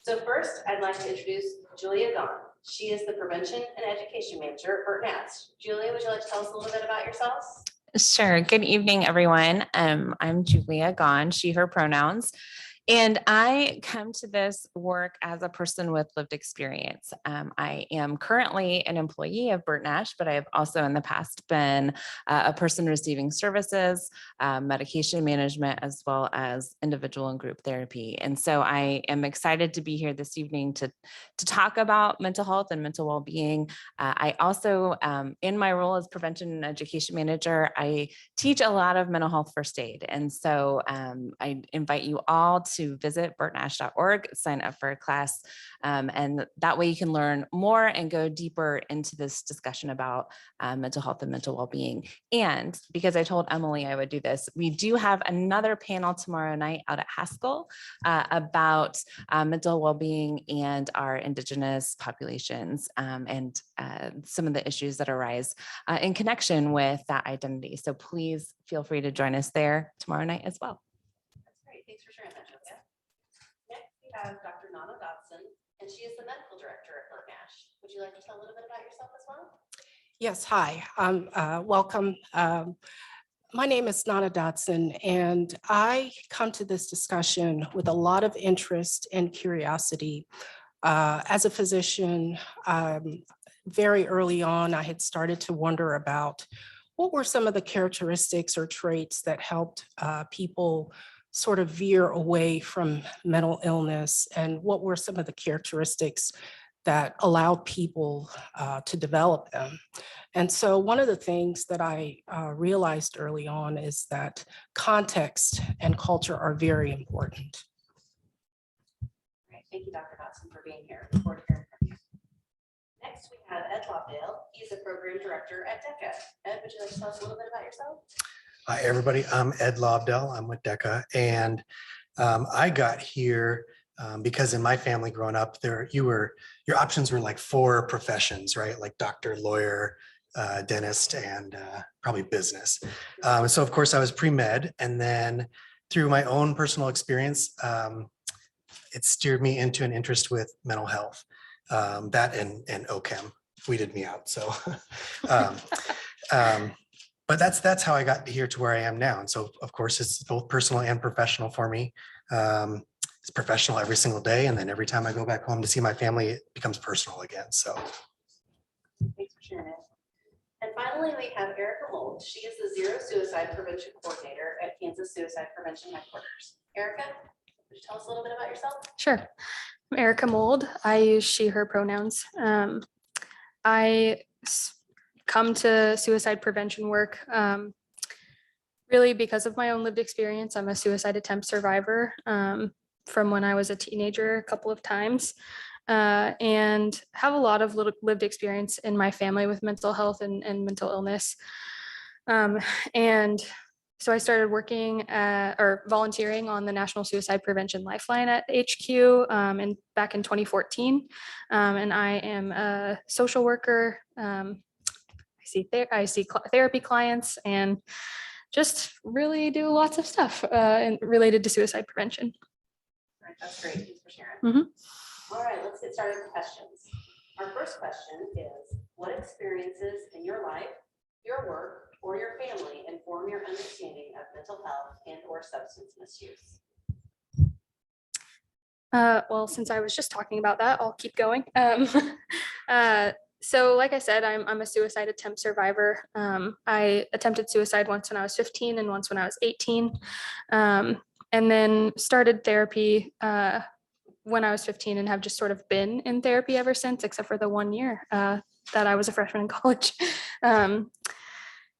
So first, I'd like to introduce Julia Gaughan. She is the Prevention and Education Manager at Bert Nash. Julia, would you like to tell us a little bit about yourselves? Sure. Good evening, everyone. I'm Julia Gaughan, she, her pronouns. And I come to this work as a person with lived experience. I am currently an employee of Bert Nash, but I have also in the past been a person receiving services, medication management, as well as individual and group therapy. And so I am excited to be here this evening to talk about mental health and mental well-being. I also, in my role as prevention and education manager, I teach a lot of mental health first aid. And so I invite you all to visit bertnash.org, sign up for a class, and that way you can learn more and go deeper into this discussion about mental health and mental well-being. And because I told Emily I would do this, we do have another panel tomorrow night out at Haskell about mental well-being and our Indigenous populations and some of the issues that arise in connection with that identity. So please feel free to join us there tomorrow night as well. That's great. Thanks for sharing that, Julia. Next, we have Dr. Dobson, and she is the Medical Director at Bert Nash. Would you like to tell a little bit about yourself as well? Yes, hi, welcome. My name is Nana Dadson, and I come to this discussion with a lot of interest and curiosity. As a physician, very early on, I had started to wonder about what were some of the characteristics or traits that helped people sort of veer away from mental illness, and what were some of the characteristics that allowed people to develop them. And so one of the things that I realized early on is that context and culture are very important. Great. Thank you, Dr. Dodson, for being here. Look forward to hearing from you. Next, we have Ed Lobdell. He's a Program Director at DECA. Ed, would you like to tell us a little bit about yourself? Hi, everybody. I'm Ed Lobdell. I'm with DECA, and I got here because in my family growing up, your options were like 4 professions, right? Like doctor, lawyer, dentist, and probably business. So of course I was pre-med, and then through my own personal experience, it steered me into an interest with mental health. That and OCHEM weeded me out. So, but that's how I got here to where I am now. And so of course it's both personal and professional for me. It's professional every single day, and then every time I go back home to see my family, it becomes personal again. So thanks for sharing it. And finally, we have Erica Molde. She is the Zero Suicide Prevention Coordinator at Kansas Suicide Prevention Headquarters. Erica, would you tell us a little bit about yourself? Sure. I'm Erica Molde. I use she, her pronouns. I come to suicide prevention work really because of my own lived experience. I'm a suicide attempt survivor from when I was a teenager a couple of times, and have a lot of lived experience in my family with mental health and mental illness. And so I started working or volunteering on the National Suicide Prevention Lifeline at HQ and back in 2014. And I am a social worker. I see therapy clients and just really do lots of stuff related to suicide prevention. All right, that's great. Thanks for sharing. Mm-hmm. All right, let's get started with questions. Our first question is, what experiences in your life, your work, or your family inform your understanding of mental health and or substance misuse? Well, since I was just talking about that, I'll keep going. So like I said, I'm a suicide attempt survivor. I attempted suicide once when I was 15 and once when I was 18. And then started therapy when I was 15 and have just sort of been in therapy ever since, except for the 1 year that I was a freshman in college.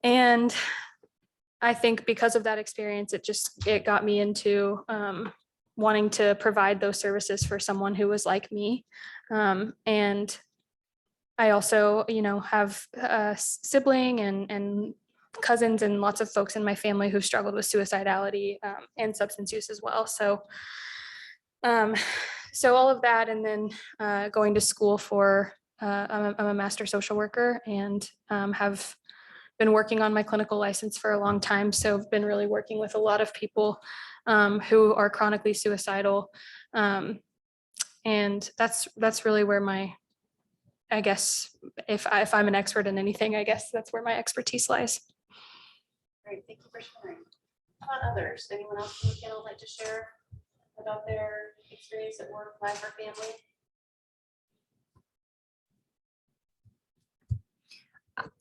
And I think because of that experience, it got me into wanting to provide those services for someone who was like me. And I also, have a sibling and cousins and lots of folks in my family who've struggled with suicidality and substance use as well. So all of that, and then going to school for, I'm a master social worker and have been working on my clinical license for a long time. So I've been really working with a lot of people who are chronically suicidal And that's really where I guess if I'm an expert in anything, I guess that's where my expertise lies. Great, thank you for sharing. How about others? Anyone else in the panel like to share about their experience at work, life, or family?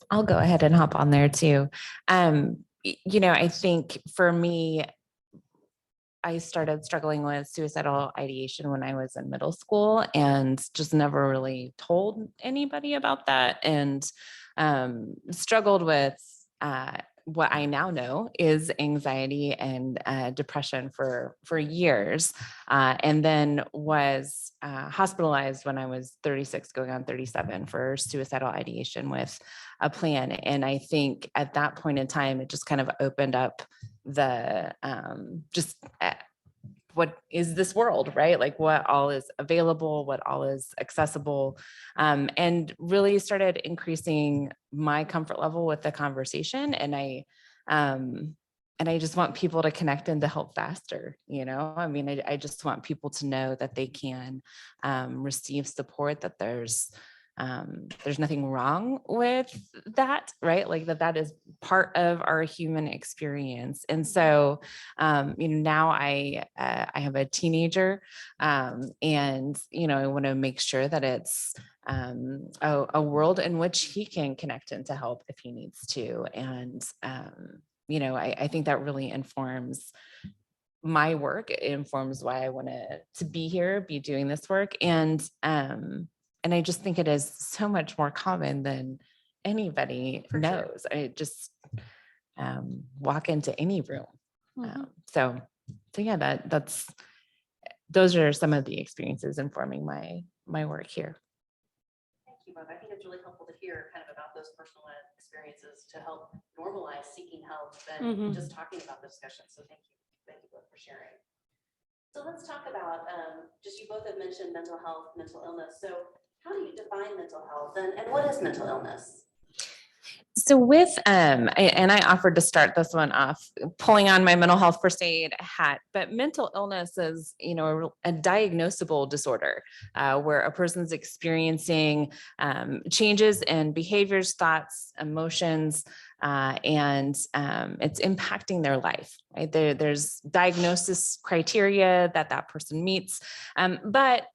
I'll go ahead and hop on there too. I think for me, I started struggling with suicidal ideation when I was in middle school and just never really told anybody about that, and struggled with what I now know is anxiety and depression for years, and then was hospitalized when I was 36 going on 37 for suicidal ideation with a plan. And I think at that point in time, it just kind of opened up the what is this world, right? Like what all is available, what all is accessible, and really started increasing my comfort level with the conversation. And I just want people to connect and to help faster. I mean, I just want people to know that they can receive support, that there's nothing wrong with that, right? Like that is part of our human experience. And so, now I have a teenager, and, I want to make sure that it's a world in which he can connect and to help if he needs to. And, I think that really informs my work. It informs why I want to be here, be doing this work. And I just think it is so much more common than anybody For sure. knows. I just walk into any room. So yeah, those are some of the experiences informing my work here. Thank you, Bob. I think it's really helpful to hear kind of about those personal experiences to help normalize seeking help and just talking about the discussion. So thank you both for sharing. So let's talk about just, you both have mentioned mental health, mental illness. So how do you define mental health, and what is mental illness? So with, and I offered to start this one off, pulling on my mental health first aid hat, but mental illness is, a diagnosable disorder where a person's experiencing changes in behaviors, thoughts, emotions, and it's impacting their life, right? There's diagnosis criteria that person meets, but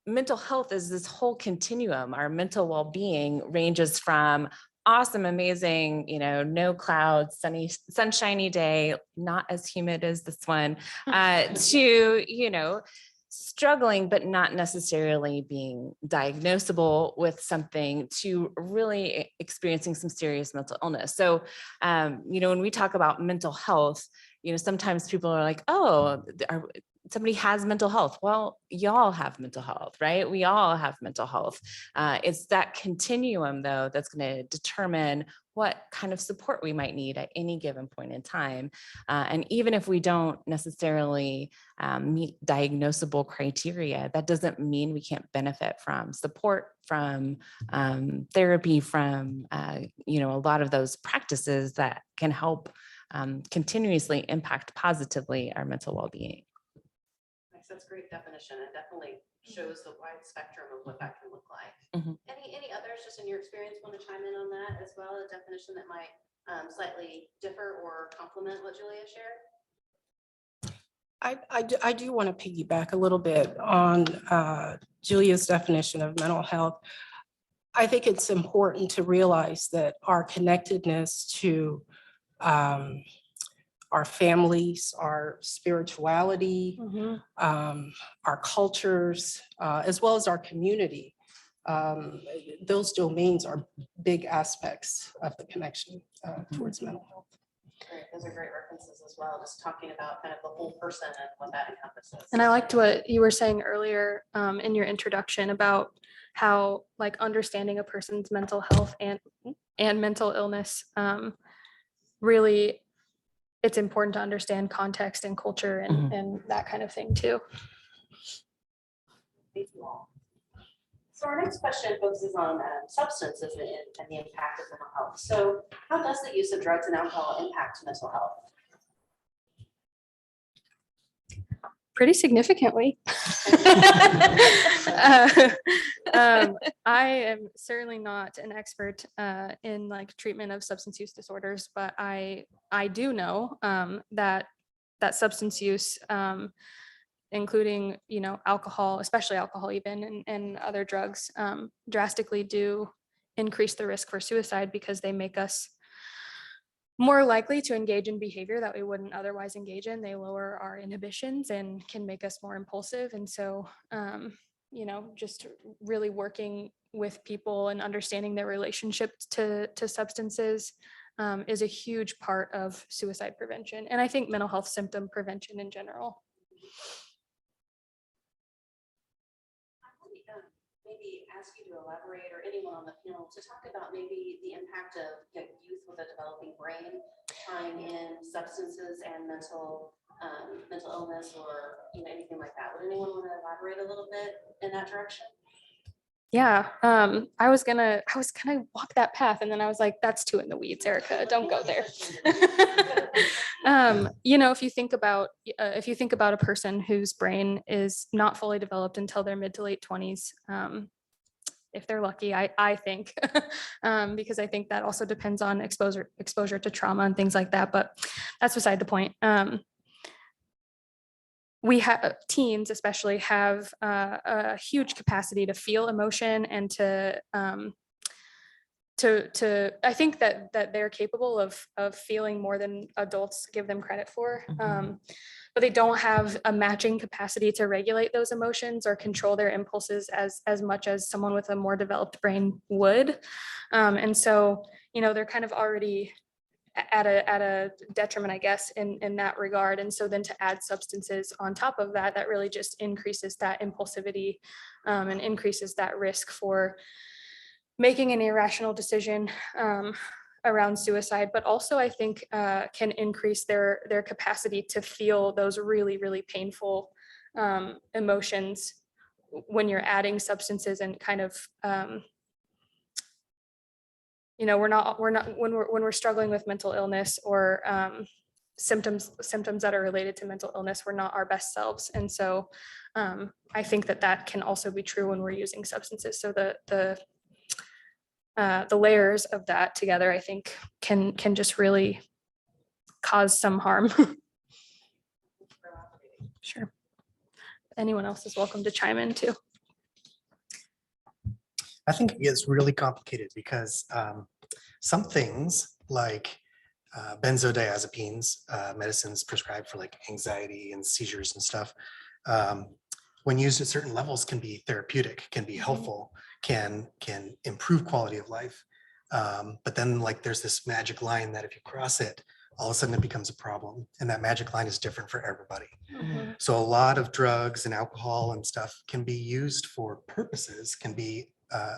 mental health is this whole continuum. Our mental well-being ranges from awesome, amazing, no clouds, sunshiny day, not as humid as this one, to, struggling, but not necessarily being diagnosable with something, to really experiencing some serious mental illness. So, when we talk about mental health, sometimes people are like, oh, somebody has mental health. Well, y'all have mental health, right? We all have mental health. It's that continuum, though, that's going to determine what kind of support we might need at any given point in time. And even if we don't necessarily meet diagnosable criteria, that doesn't mean we can't benefit from support, from therapy, from a lot of those practices that can help continuously impact positively our mental well-being. That's a great definition, and definitely shows the wide spectrum of what that can look like. Any others just in your experience want to chime in on that as well, a definition that might slightly differ or complement what Julia shared? I do want to piggyback a little bit on Julia's definition of mental health. I think it's important to realize that our connectedness to our families, our spirituality, our cultures, as well as our community. Those domains are big aspects of the connection towards mental health. Great. Those are great references as well, just talking about kind of the whole person and what that encompasses. And I liked what you were saying earlier in your introduction about how like understanding a person's mental health and mental illness, really it's important to understand context and culture and that kind of thing too. Thank you all. So our next question focuses on substances and the impact of mental health. So how does the use of drugs and alcohol impact mental health? Pretty significantly. I am certainly not an expert in like treatment of substance use disorders, but I do know that substance use, including, you know, alcohol, especially alcohol even, and other drugs, drastically do increase the risk for suicide because they make us more likely to engage in behavior that we wouldn't otherwise engage in. They lower our inhibitions and can make us more impulsive. And so, you know, just really working with people and understanding their relationship to substances is a huge part of suicide prevention. And I think mental health symptom prevention in general. Maybe ask you to elaborate, or anyone on the panel, to talk about maybe the impact of youth with a developing brain, tying in substances and mental illness, or anything like that. Would anyone want to elaborate a little bit in that direction? Yeah, I was gonna walk that path, and then I was like, that's too in the weeds, Erica, don't go there. You know, if you think about a person whose brain is not fully developed until their mid to late 20s, if they're lucky, I think, because I think that also depends on exposure to trauma and things like that, but that's beside the point. We have teens especially have a huge capacity to feel emotion and to I think that they're capable of feeling more than adults give them credit for. But they don't have a matching capacity to regulate those emotions or control their impulses as much as someone with a more developed brain would. And so, you know, they're kind of already at a detriment, I guess, in that regard. And so then to add substances on top of that, that really just increases that impulsivity and increases that risk for making an irrational decision around suicide, but also I think can increase their capacity to feel those really, really painful emotions when you're adding substances and kind of, you know, we're not when we're struggling with mental illness or symptoms that are related to mental illness, we're not our best selves. And so I think that can also be true when we're using substances. So the layers of that together, I think, can just really cause some harm. Sure. Anyone else is welcome to chime in too. I think it gets really complicated because some things like benzodiazepines, medicines prescribed for like anxiety and seizures and stuff, when used at certain levels can be therapeutic, can be helpful, can improve quality of life. But then like there's this magic line that if you cross it, all of a sudden it becomes a problem. And that magic line is different for everybody. So a lot of drugs and alcohol and stuff can be used for purposes, can be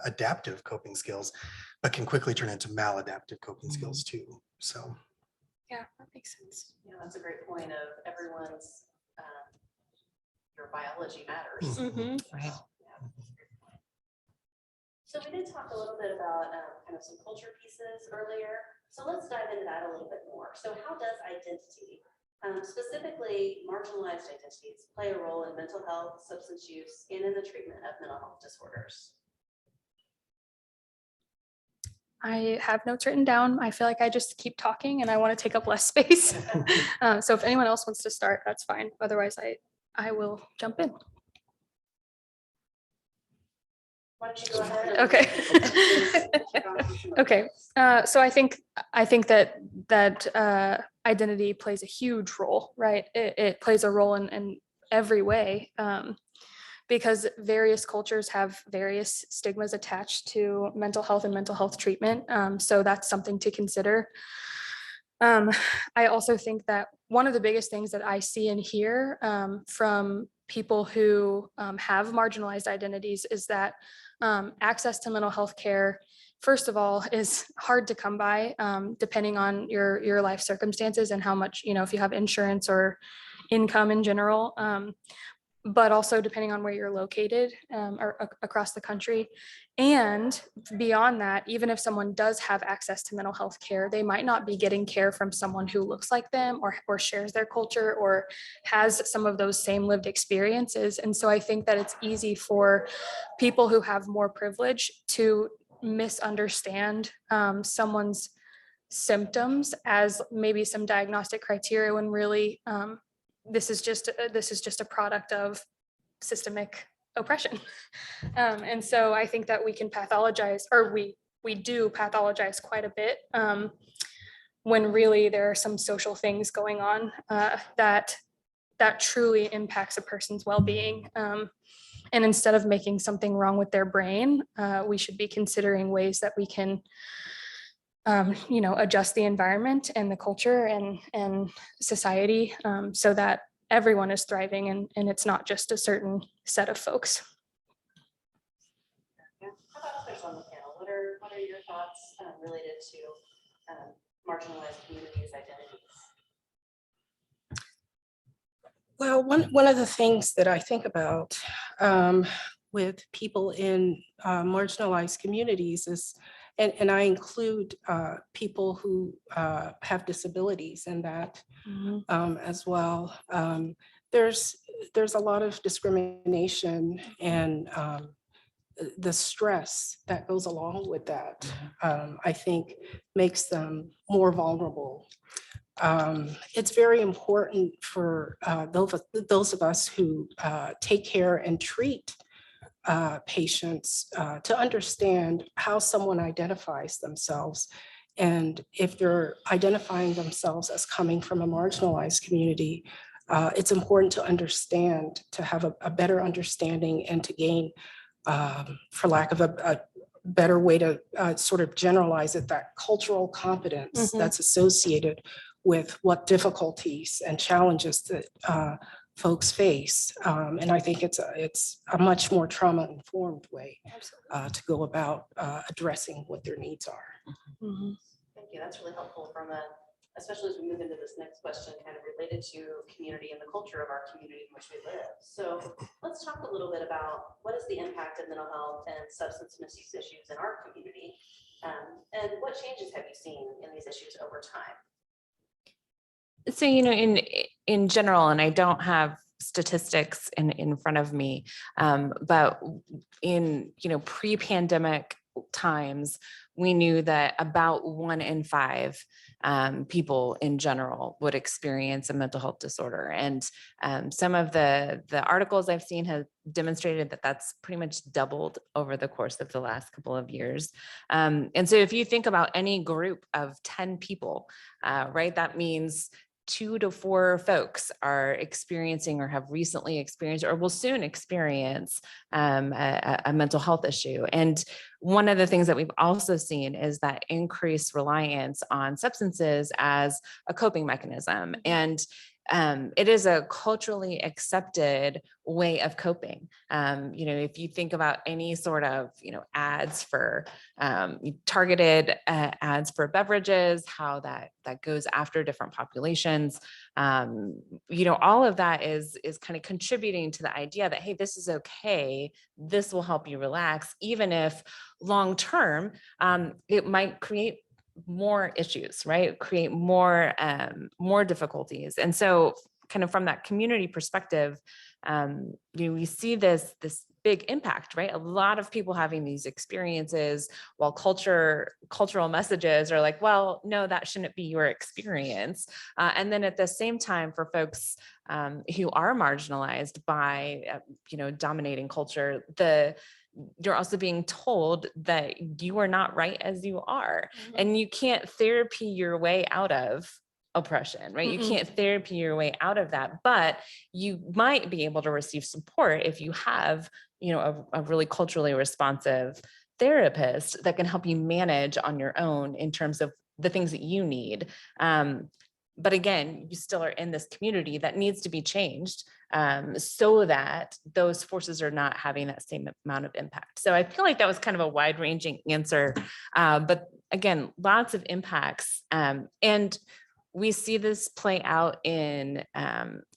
adaptive coping skills, but can quickly turn into maladaptive coping skills too. So Yeah, that makes sense. Yeah, that's a great point of everyone's, your biology matters. Right. So we did talk a little bit about kind of some culture pieces earlier. So let's dive into that a little bit more. So how does identity, specifically marginalized identities, play a role in mental health, substance use, and in the treatment of mental health disorders? I have notes written down. I feel like I just keep talking and I want to take up less space. So if anyone else wants to start, that's fine. Otherwise, I will jump in. Why don't you go ahead? Okay. Okay. So I think that identity plays a huge role, right? It plays a role in every way, because various cultures have various stigmas attached to mental health and mental health treatment. So that's something to consider. I also think that one of the biggest things that I see and hear from people who have marginalized identities is that access to mental health care, first of all, is hard to come by, depending on your life circumstances and how much, if you have insurance or income in general. but also depending on where you're located across the country. And beyond that, even if someone does have access to mental health care, they might not be getting care from someone who looks like them or shares their culture or has some of those same lived experiences. And so I think that it's easy for people who have more privilege to misunderstand someone's symptoms as maybe some diagnostic criteria, when really this is just a product of systemic oppression. And so I think that we can pathologize, or we do pathologize quite a bit when really there are some social things going on that truly impacts a person's well-being. And instead of making something wrong with their brain, we should be considering ways that we can adjust the environment and the culture and society so that everyone is thriving and it's not just a certain set of folks. Yeah. How about others on the panel? What are your thoughts related to marginalized communities' identities? Well, one of the things that I think about with people in marginalized communities is, and I include people who have disabilities in that as well. There's a lot of discrimination and the stress that goes along with that, I think makes them more vulnerable. It's very important for those of us who take care and treat patients to understand how someone identifies themselves. And if they're identifying themselves as coming from a marginalized community, it's important to understand, to have a better understanding and to gain, for lack of a better way to sort of generalize it, that cultural competence that's associated with what difficulties and challenges that folks face. And I think it's a much more trauma-informed way to go about addressing what their needs are. Thank you. That's really helpful especially as we move into this next question, kind of related to community and the culture of our community in which we live. So let's talk a little bit about what is the impact of mental health and substance misuse issues in our community, and what changes have you seen in these issues over time? So, in general, and I don't have statistics in front of me, but in, pre-pandemic times, we knew that about 1 in 5 people in general would experience a mental health disorder. And some of the articles I've seen have demonstrated that that's pretty much doubled over the course of the last couple of years. And so if you think about any group of 10 people, right, that means 2 to 4 folks are experiencing or have recently experienced or will soon experience a mental health issue. And one of the things that we've also seen is that increased reliance on substances as a coping mechanism. And it is a culturally accepted way of coping. If you think about any sort of, ads for targeted ads for beverages, how that goes after different populations, all of that is kind of contributing to the idea that, hey, this is okay. This will help you relax, even if long-term, it might create more issues, right? Create more difficulties. And so kind of from that community perspective, we see this big impact, right? A lot of people having these experiences while cultural messages are like, well, no, that shouldn't be your experience. And then at the same time, for folks who are marginalized by, dominating culture, you're also being told that you are not right as you are, and you can't therapy your way out of oppression, right? You can't therapy your way out of that, but you might be able to receive support if you have, a really culturally responsive therapist that can help you manage on your own in terms of the things that you need. But again, you still are in this community that needs to be changed so that those forces are not having that same amount of impact. So I feel like that was kind of a wide-ranging answer, but again, lots of impacts. And we see this play out in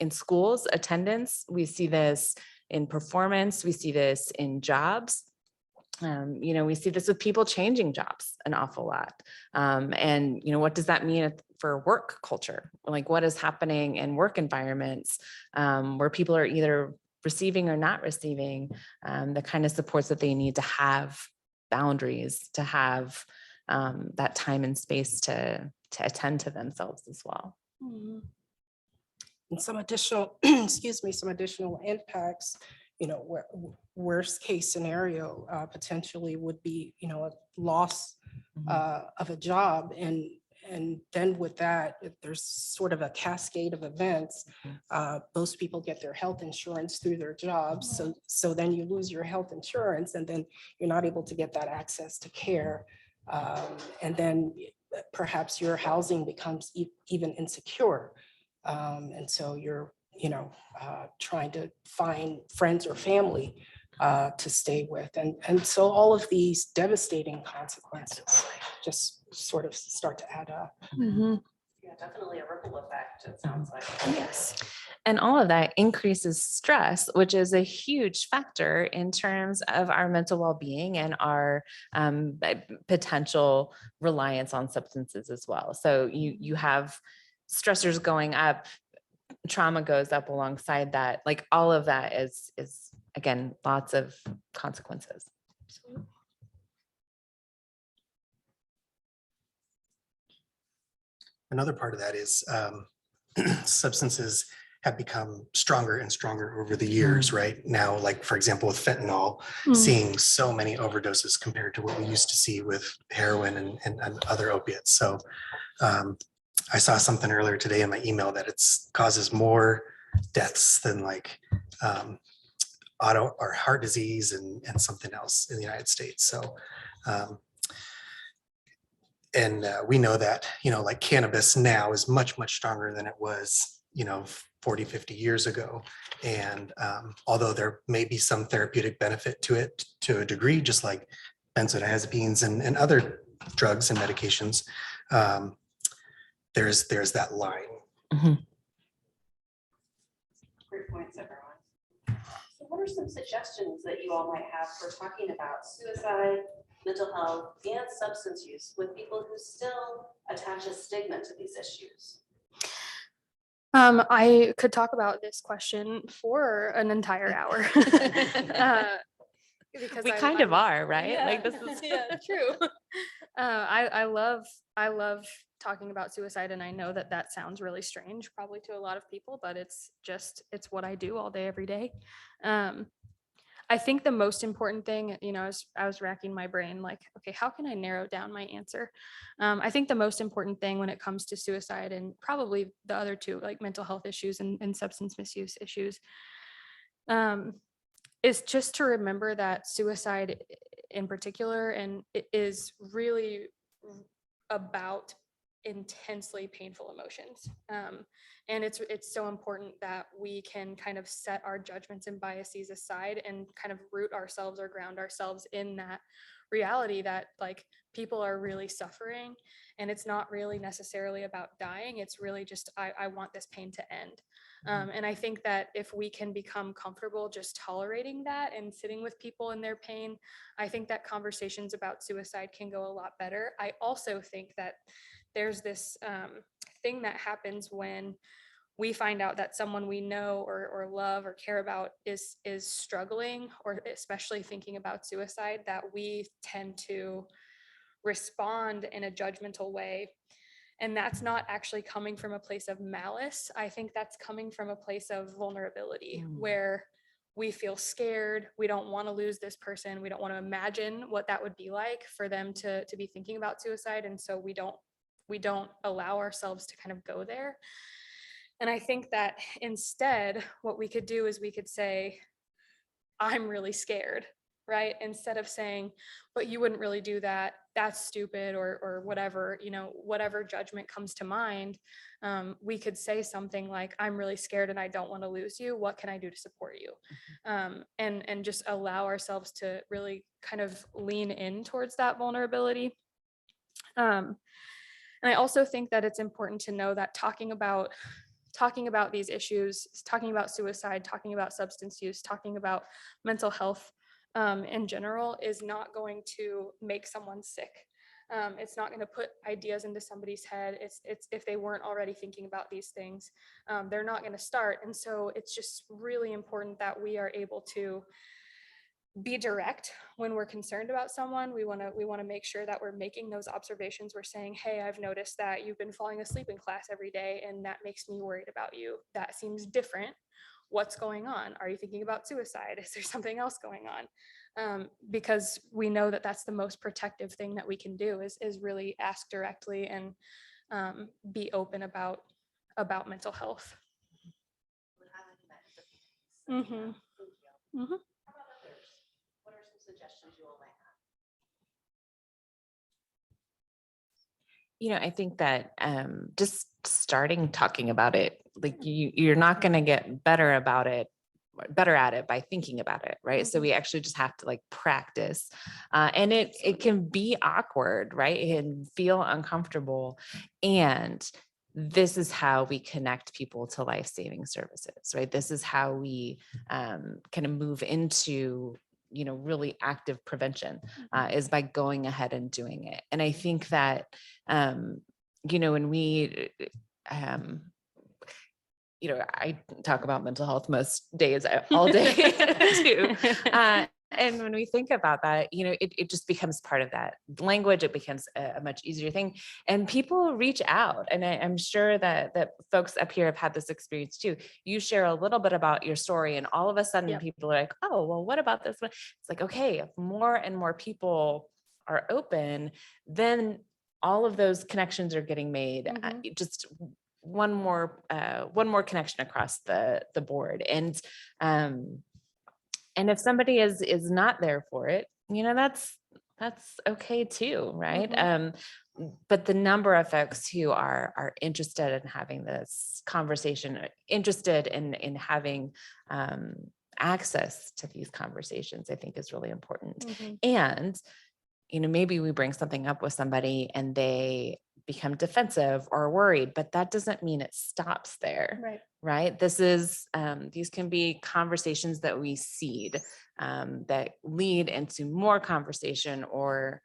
schools, attendance. We see this in performance. We see this in jobs. We see this with people changing jobs an awful lot. And what does that mean for work culture? Like, what is happening in work environments where people are either receiving or not receiving the kind of supports that they need to have boundaries, to have that time and space to attend to themselves as well. And some additional, excuse me, some additional impacts, worst case scenario potentially would be, a loss of a job. And then with that, if there's sort of a cascade of events. Most people get their health insurance through their jobs. So then you lose your health insurance and then you're not able to get that access to care. And then perhaps your housing becomes even insecure. And so you're, trying to find friends or family to stay with. And so all of these devastating consequences just sort of start to add up. Yeah, definitely a ripple effect, it sounds like. Yes. And all of that increases stress, which is a huge factor in terms of our mental well-being and our potential reliance on substances as well. So you have stressors going up, trauma goes up alongside that. Like, all of that is again, lots of consequences. Another part of that is substances have become stronger and stronger over the years, right? Now, like, for example, with fentanyl, seeing so many overdoses compared to what we used to see with heroin and other opiates. So I saw something earlier today in my email that it causes more deaths than like auto or heart disease and something else in the United States. So we know that, like cannabis now is much, much stronger than it was, 40, 50 years ago. And although there may be some therapeutic benefit to it to a degree, just like benzodiazepines and other drugs and medications, there's that line. Great points, everyone. So what are some suggestions that you all might have for talking about suicide, mental health, and substance use with people who still attach a stigma to these issues? I could talk about this question for an entire hour. Because We kind of are, right? Yeah, Like, this is yeah, true. I love talking about suicide, and I know that sounds really strange probably to a lot of people, but it's what I do all day, every day. I think the most important thing, I was racking my brain like, okay, how can I narrow down my answer? I think the most important thing when it comes to suicide, and probably the other two, like mental health issues and substance misuse issues, is just to remember that suicide in particular, and it is really about intensely painful emotions. And it's so important that we can kind of set our judgments and biases aside and kind of root ourselves or ground ourselves in that reality that like people are really suffering, and it's not really necessarily about dying. It's really just, I want this pain to end. And I think that if we can become comfortable just tolerating that and sitting with people in their pain, I think that conversations about suicide can go a lot better. I also think that there's this thing that happens when we find out that someone we know or love or care about is struggling, or especially thinking about suicide, that we tend to respond in a judgmental way. And that's not actually coming from a place of malice. I think that's coming from a place of vulnerability, where we feel scared. We don't want to lose this person. We don't want to imagine what that would be like for them to be thinking about suicide. And so we don't allow ourselves to kind of go there. And I think that instead, what we could do is we could say, I'm really scared, right? Instead of saying, but you wouldn't really do that, that's stupid, or whatever, whatever judgment comes to mind, we could say something like, I'm really scared and I don't want to lose you. What can I do to support you? And just allow ourselves to really kind of lean in towards that vulnerability. And I also think that it's important to know that talking about these issues, talking about suicide, talking about substance use, talking about mental health in general is not going to make someone sick. It's not going to put ideas into somebody's head. It's if they weren't already thinking about these things, they're not going to start. And so it's just really important that we are able to be direct when we're concerned about someone. We want to make sure that we're making those observations. We're saying, hey, I've noticed that you've been falling asleep in class every day, and that makes me worried about you. That seems different. What's going on? Are you thinking about suicide? Is there something else going on? Because we know that that's the most protective thing that we can do is really ask directly and be open about mental health. Mm-hmm. Mm-hmm. How about others? What are some suggestions you all might have? I think that just starting talking about it, like you're not going to get better at it by thinking about it, right? So we actually just have to like practice, and it can be awkward, right? It can feel uncomfortable, and this is how we connect people to life-saving services, right? This is how we kind of move into really active prevention, is by going ahead and doing it. And I think that when we I talk about mental health most days, all day too. And when we think about that, it just becomes part of that language. It becomes a much easier thing, and people reach out. And I'm sure that folks up here have had this experience too. You share a little bit about your story, and all of a sudden people are like, oh, well, what about this one? It's like, okay, if more and more people are open, then all of those connections are getting made. Just one more connection across the board. And if somebody is not there for it, that's okay too, right? But the number of folks who are interested in having this conversation, interested in having access to these conversations, I think is really important. And maybe we bring something up with somebody and they become defensive or worried, but that doesn't mean it stops there, right? These can be conversations that we seed, that lead into more conversation or,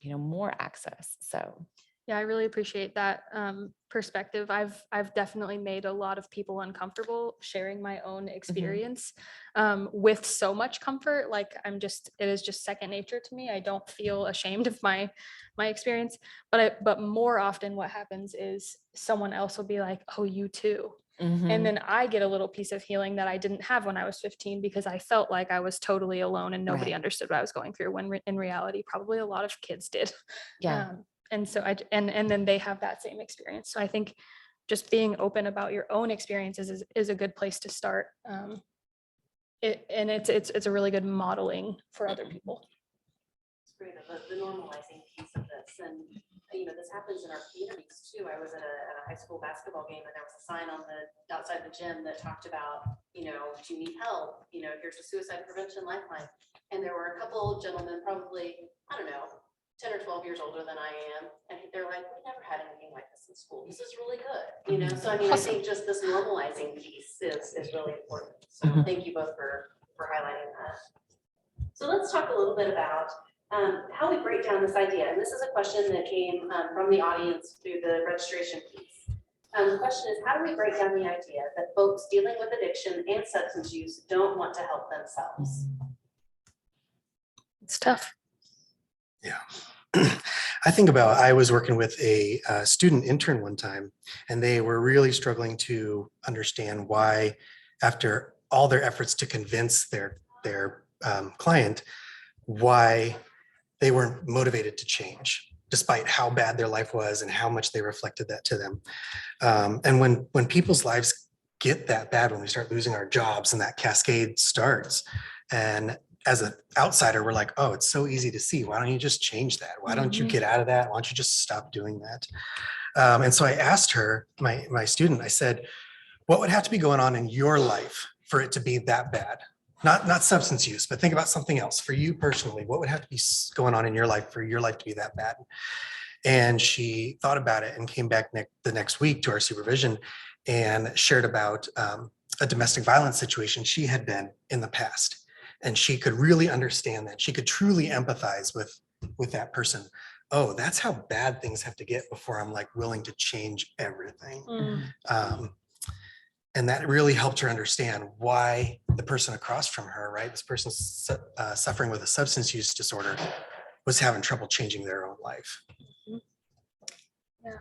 more access. So. Yeah, I really appreciate that perspective. I've definitely made a lot of people uncomfortable sharing my own experience with so much comfort. Like it is just second nature to me. I don't feel ashamed of my experience, but more often what happens is someone else will be like, oh, you too. And then I get a little piece of healing that I didn't have when I was 15 because I felt like I was totally alone and nobody understood what I was going through, when in reality, probably a lot of kids did. Yeah. And so and then they have that same experience. So I think just being open about your own experiences is a good place to start. It's a really good modeling for other people. It's great, the normalizing piece of this, and this happens in our communities too. I was at a high school basketball game, and there was a sign outside the gym that talked about, do you need help? Here's the suicide prevention lifeline. And there were a couple gentlemen, probably, I don't know, 10 or 12 years older than I am. And they're like, we never had anything like this in school. This is really good. So I mean, I think just this normalizing piece is really important. So thank you both for highlighting that. So let's talk a little bit about how we break down this idea. And this is a question that came from the audience through the registration piece. The question is, how do we break down the idea that folks dealing with addiction and substance use don't want to help themselves? It's tough. Yeah. I was working with a student intern one time, and they were really struggling to understand why, after all their efforts to convince their client, why they weren't motivated to change, despite how bad their life was and how much they reflected that to them. And when people's lives get that bad, when we start losing our jobs and that cascade starts, and as an outsider, we're like, oh, it's so easy to see. Why don't you just change that? Why don't you get out of that? Why don't you just stop doing that? And so I asked her, my student, I said, what would have to be going on in your life for it to be that bad? Not substance use, but think about something else for you personally. What would have to be going on in your life for your life to be that bad? And she thought about it and came back the next week to our supervision and shared about a domestic violence situation she had been in the past. And she could really understand that. She could truly empathize with that person. Oh, that's how bad things have to get before I'm like willing to change everything. And that really helped her understand why the person across from her, right, this person suffering with a substance use disorder, was having trouble changing their own life. Yeah,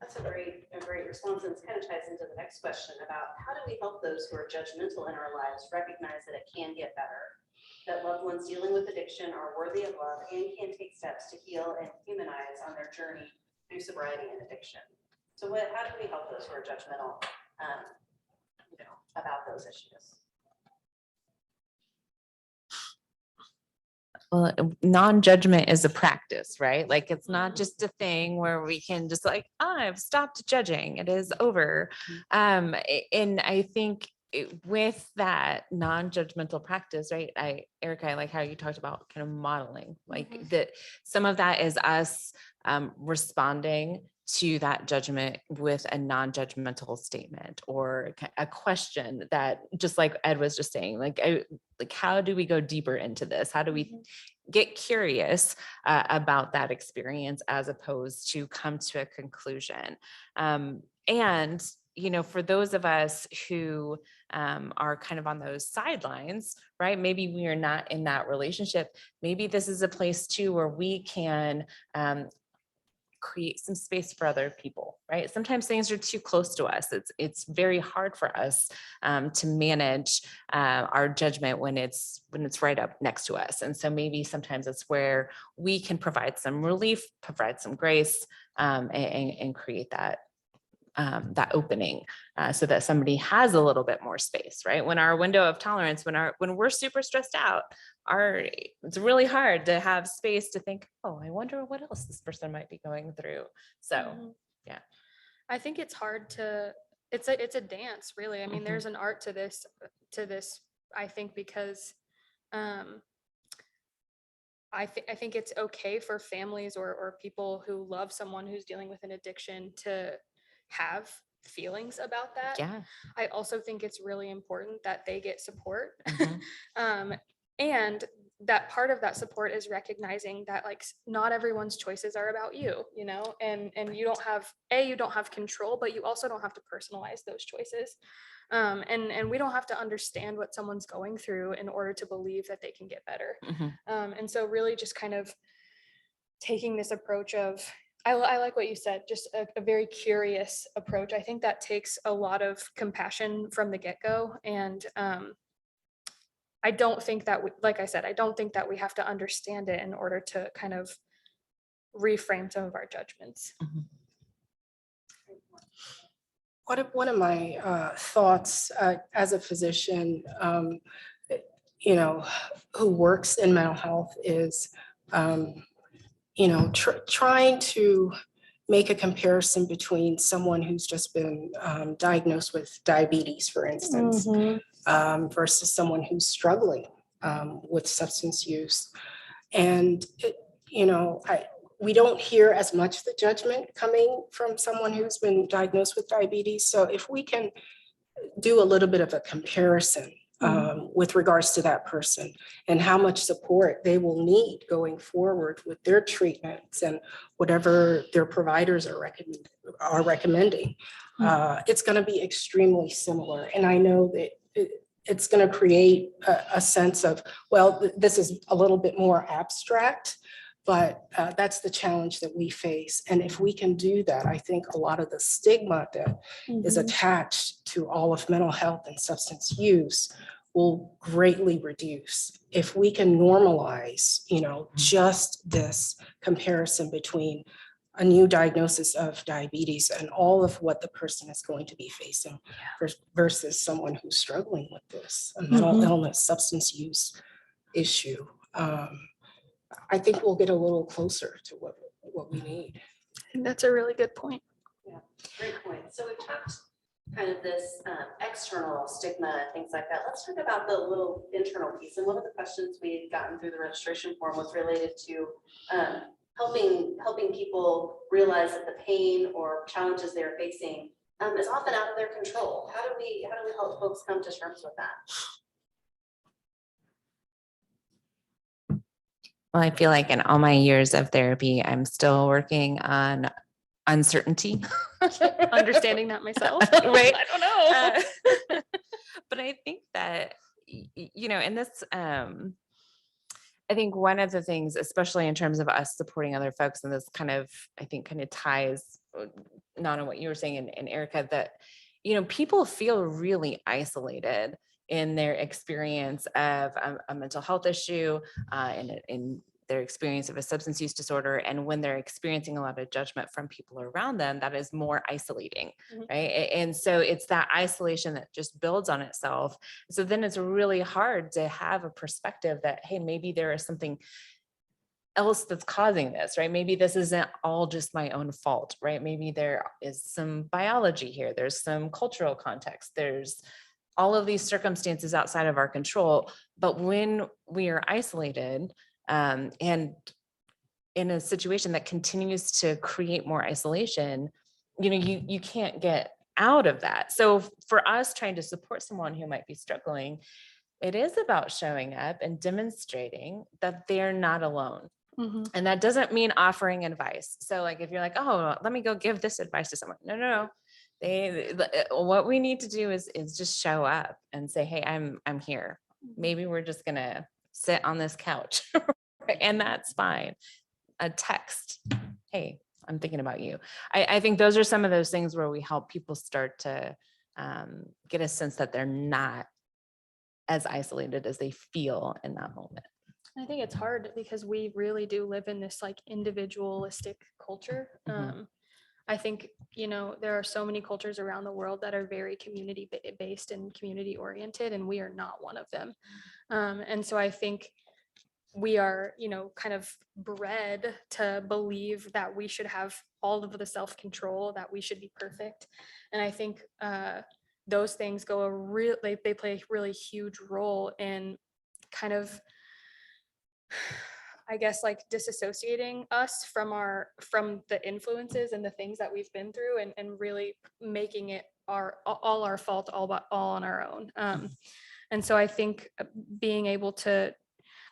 that's a great response, and it kind of ties into the next question about how do we help those who are judgmental in our lives recognize that it can get better, that loved ones dealing with addiction are worthy of love and can take steps to heal and humanize on their journey through sobriety and addiction. So how do we help those who are judgmental, about those issues? Well, non-judgment is a practice, right? Like it's not just a thing where we can just like, I've stopped judging, it is over. And I think with that non-judgmental practice, right? Erica, I like how you talked about kind of modeling, like that some of that is us responding to that judgment with a non-judgmental statement or a question that, just like Ed was just saying, like how do we go deeper into this? How do we get curious about that experience as opposed to come to a conclusion? And for those of us who are kind of on those sidelines, right? Maybe we are not in that relationship. Maybe this is a place too where we can create some space for other people, right? Sometimes things are too close to us. It's very hard for us to manage our judgment when it's right up next to us. And so maybe sometimes it's where we can provide some relief, provide some grace, and create that opening so that somebody has a little bit more space, right? When our window of tolerance, when we're super stressed out, it's really hard to have space to think, oh, I wonder what else this person might be going through. So, yeah. I think it's hard it's a dance, really. I mean, there's an art to this, I think, because I think it's okay for families or people who love someone who's dealing with an addiction to have feelings about that. Yeah. I also think it's really important that they get support. And that part of that support is recognizing that like not everyone's choices are about you, and you don't have control, but you also don't have to personalize those choices. And we don't have to understand what someone's going through in order to believe that they can get better. And so really just kind of taking this approach of, I like what you said, just a very curious approach. I think that takes a lot of compassion from the get-go. And I don't think that like I said, I don't think that we have to understand it in order to kind of reframe some of our judgments. One of my thoughts as a physician, who works in mental health is, trying to make a comparison between someone who's just been diagnosed with diabetes, for instance, versus someone who's struggling with substance use. And, we don't hear as much the judgment coming from someone who's been diagnosed with diabetes. So if we can do a little bit of a comparison with regards to that person and how much support they will need going forward with their treatments and whatever their providers are recommending, it's going to be extremely similar. And I know that it's going to create a sense of, well, this is a little bit more abstract, but that's the challenge that we face. And if we can do that, I think a lot of the stigma that is attached to all of mental health and substance use will greatly reduce. If we can normalize, just this comparison between a new diagnosis of diabetes and all of what the person is going to be facing versus someone who's struggling with this, a mental illness, substance use issue. I think we'll get a little closer to what we need. That's a really good point. Yeah, great point. So we've talked kind of this external stigma and things like that. Let's talk about the little internal piece. And one of the questions we had gotten through the registration form was related to helping people realize that the pain or challenges they're facing is often out of their control. How do we help folks come to terms with that? Well, I feel like in all my years of therapy, I'm still working on uncertainty. Understanding that myself. Right. I don't know. But I think that, and this, I think one of the things, especially in terms of us supporting other folks, and this kind of ties, not on what you were saying and Erica, that, people feel really isolated in their experience of a mental health issue, and in their experience of a substance use disorder. And when they're experiencing a lot of judgment from people around them, that is more isolating, right? And so it's that isolation that just builds on itself. So then it's really hard to have a perspective that, hey, maybe there is something else that's causing this, right? Maybe this isn't all just my own fault, right? Maybe there is some biology here. There's some cultural context. There's all of these circumstances outside of our control. But when we are isolated, and in a situation that continues to create more isolation, you can't get out of that. So for us trying to support someone who might be struggling, it is about showing up and demonstrating that they're not alone. And that doesn't mean offering advice. So like, if you're like, oh, let me go give this advice to someone. No. What we need to do is just show up and say, hey, I'm here. Maybe we're just gonna sit on this couch and that's fine. A text, hey, I'm thinking about you. I think those are some of those things where we help people start to get a sense that they're not as isolated as they feel in that moment. I think it's hard because we really do live in this like individualistic culture. I think, there are so many cultures around the world that are very community based and community oriented, and we are not one of them. And so I think we are, kind of bred to believe that we should have all of the self-control, that we should be perfect. And I think those things they play a really huge role in kind of, I guess, like disassociating us from the influences and the things that we've been through, and really making it all our fault, all on our own. And so I think being able to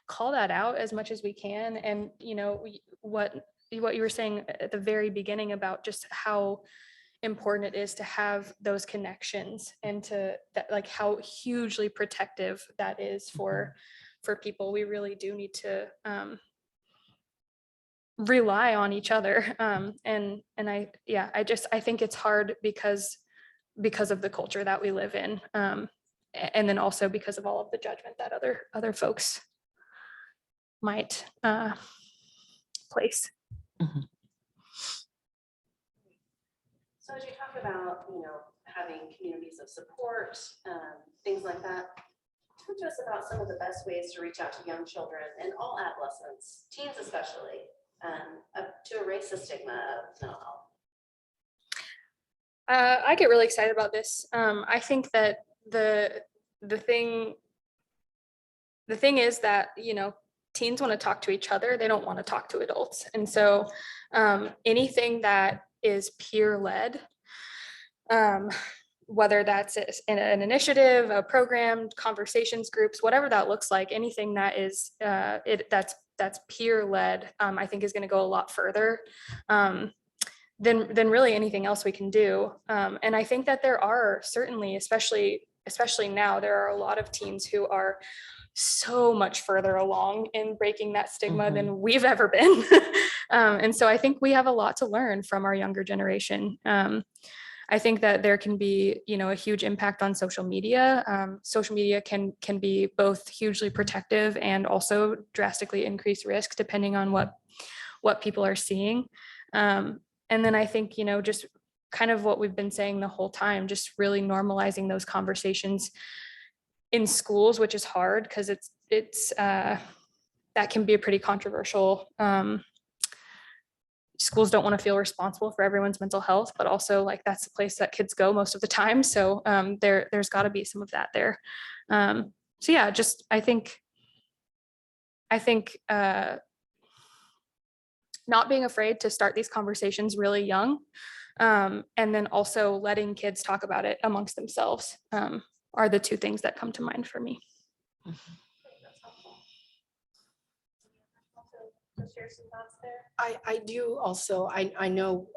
call that out as much as we can, and what you were saying at the very beginning about just how important it is to have those connections, and to that, like how hugely protective that is for people. We really do need to rely on each other. And I think it's hard because of the culture that we live in. And then also because of all of the judgment that other folks might place. So as you talk about, having communities of support, things like that, talk to us about some of the best ways to reach out to young children and all adolescents, teens especially, to erase the stigma of mental health. I get really excited about this. I think that the thing is that, teens want to talk to each other. They don't want to talk to adults. And so anything that is peer led, whether that's an initiative, a program, conversations groups, whatever that looks like, anything that is that's peer led, I think is going to go a lot further than really anything else we can do. And I think that there are certainly, especially now, there are a lot of teens who are so much further along in breaking that stigma than we've ever been. And so I think we have a lot to learn from our younger generation. I think that there can be, a huge impact on social media. Social media can be both hugely protective and also drastically increase risk depending on what people are seeing. And then I think, just kind of what we've been saying the whole time, just really normalizing those conversations in schools, which is hard because it's that can be a pretty controversial. Schools don't want to feel responsible for everyone's mental health, but also like that's the place that kids go most of the time. So there's got to be some of that there. So yeah, just I think not being afraid to start these conversations really young. And then also letting kids talk about it amongst themselves are the two things that come to mind for me. That's helpful. Also, share some thoughts there. I do also, I know,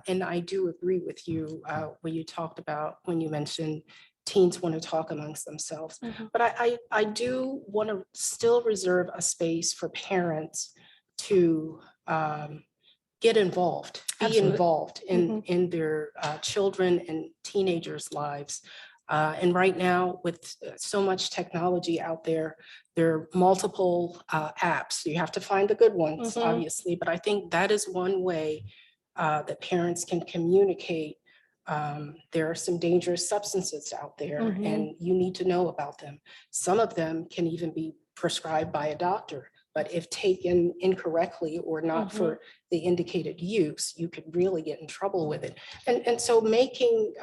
and I do agree with you when you talked about, when you mentioned teens want to talk amongst themselves. Mhm. But I do want to still reserve a space for parents to get involved, be Absolutely. involved in their children and teenagers' lives. And right now, with so much technology out there, there are multiple apps. You have to find the good ones, Mhm. obviously, but I think that is one way that parents can communicate. There are some dangerous substances out there, Mhm. and you need to know about them. Some of them can even be prescribed by a doctor, but if taken incorrectly or not for the indicated use, you could really get in trouble with it. And so making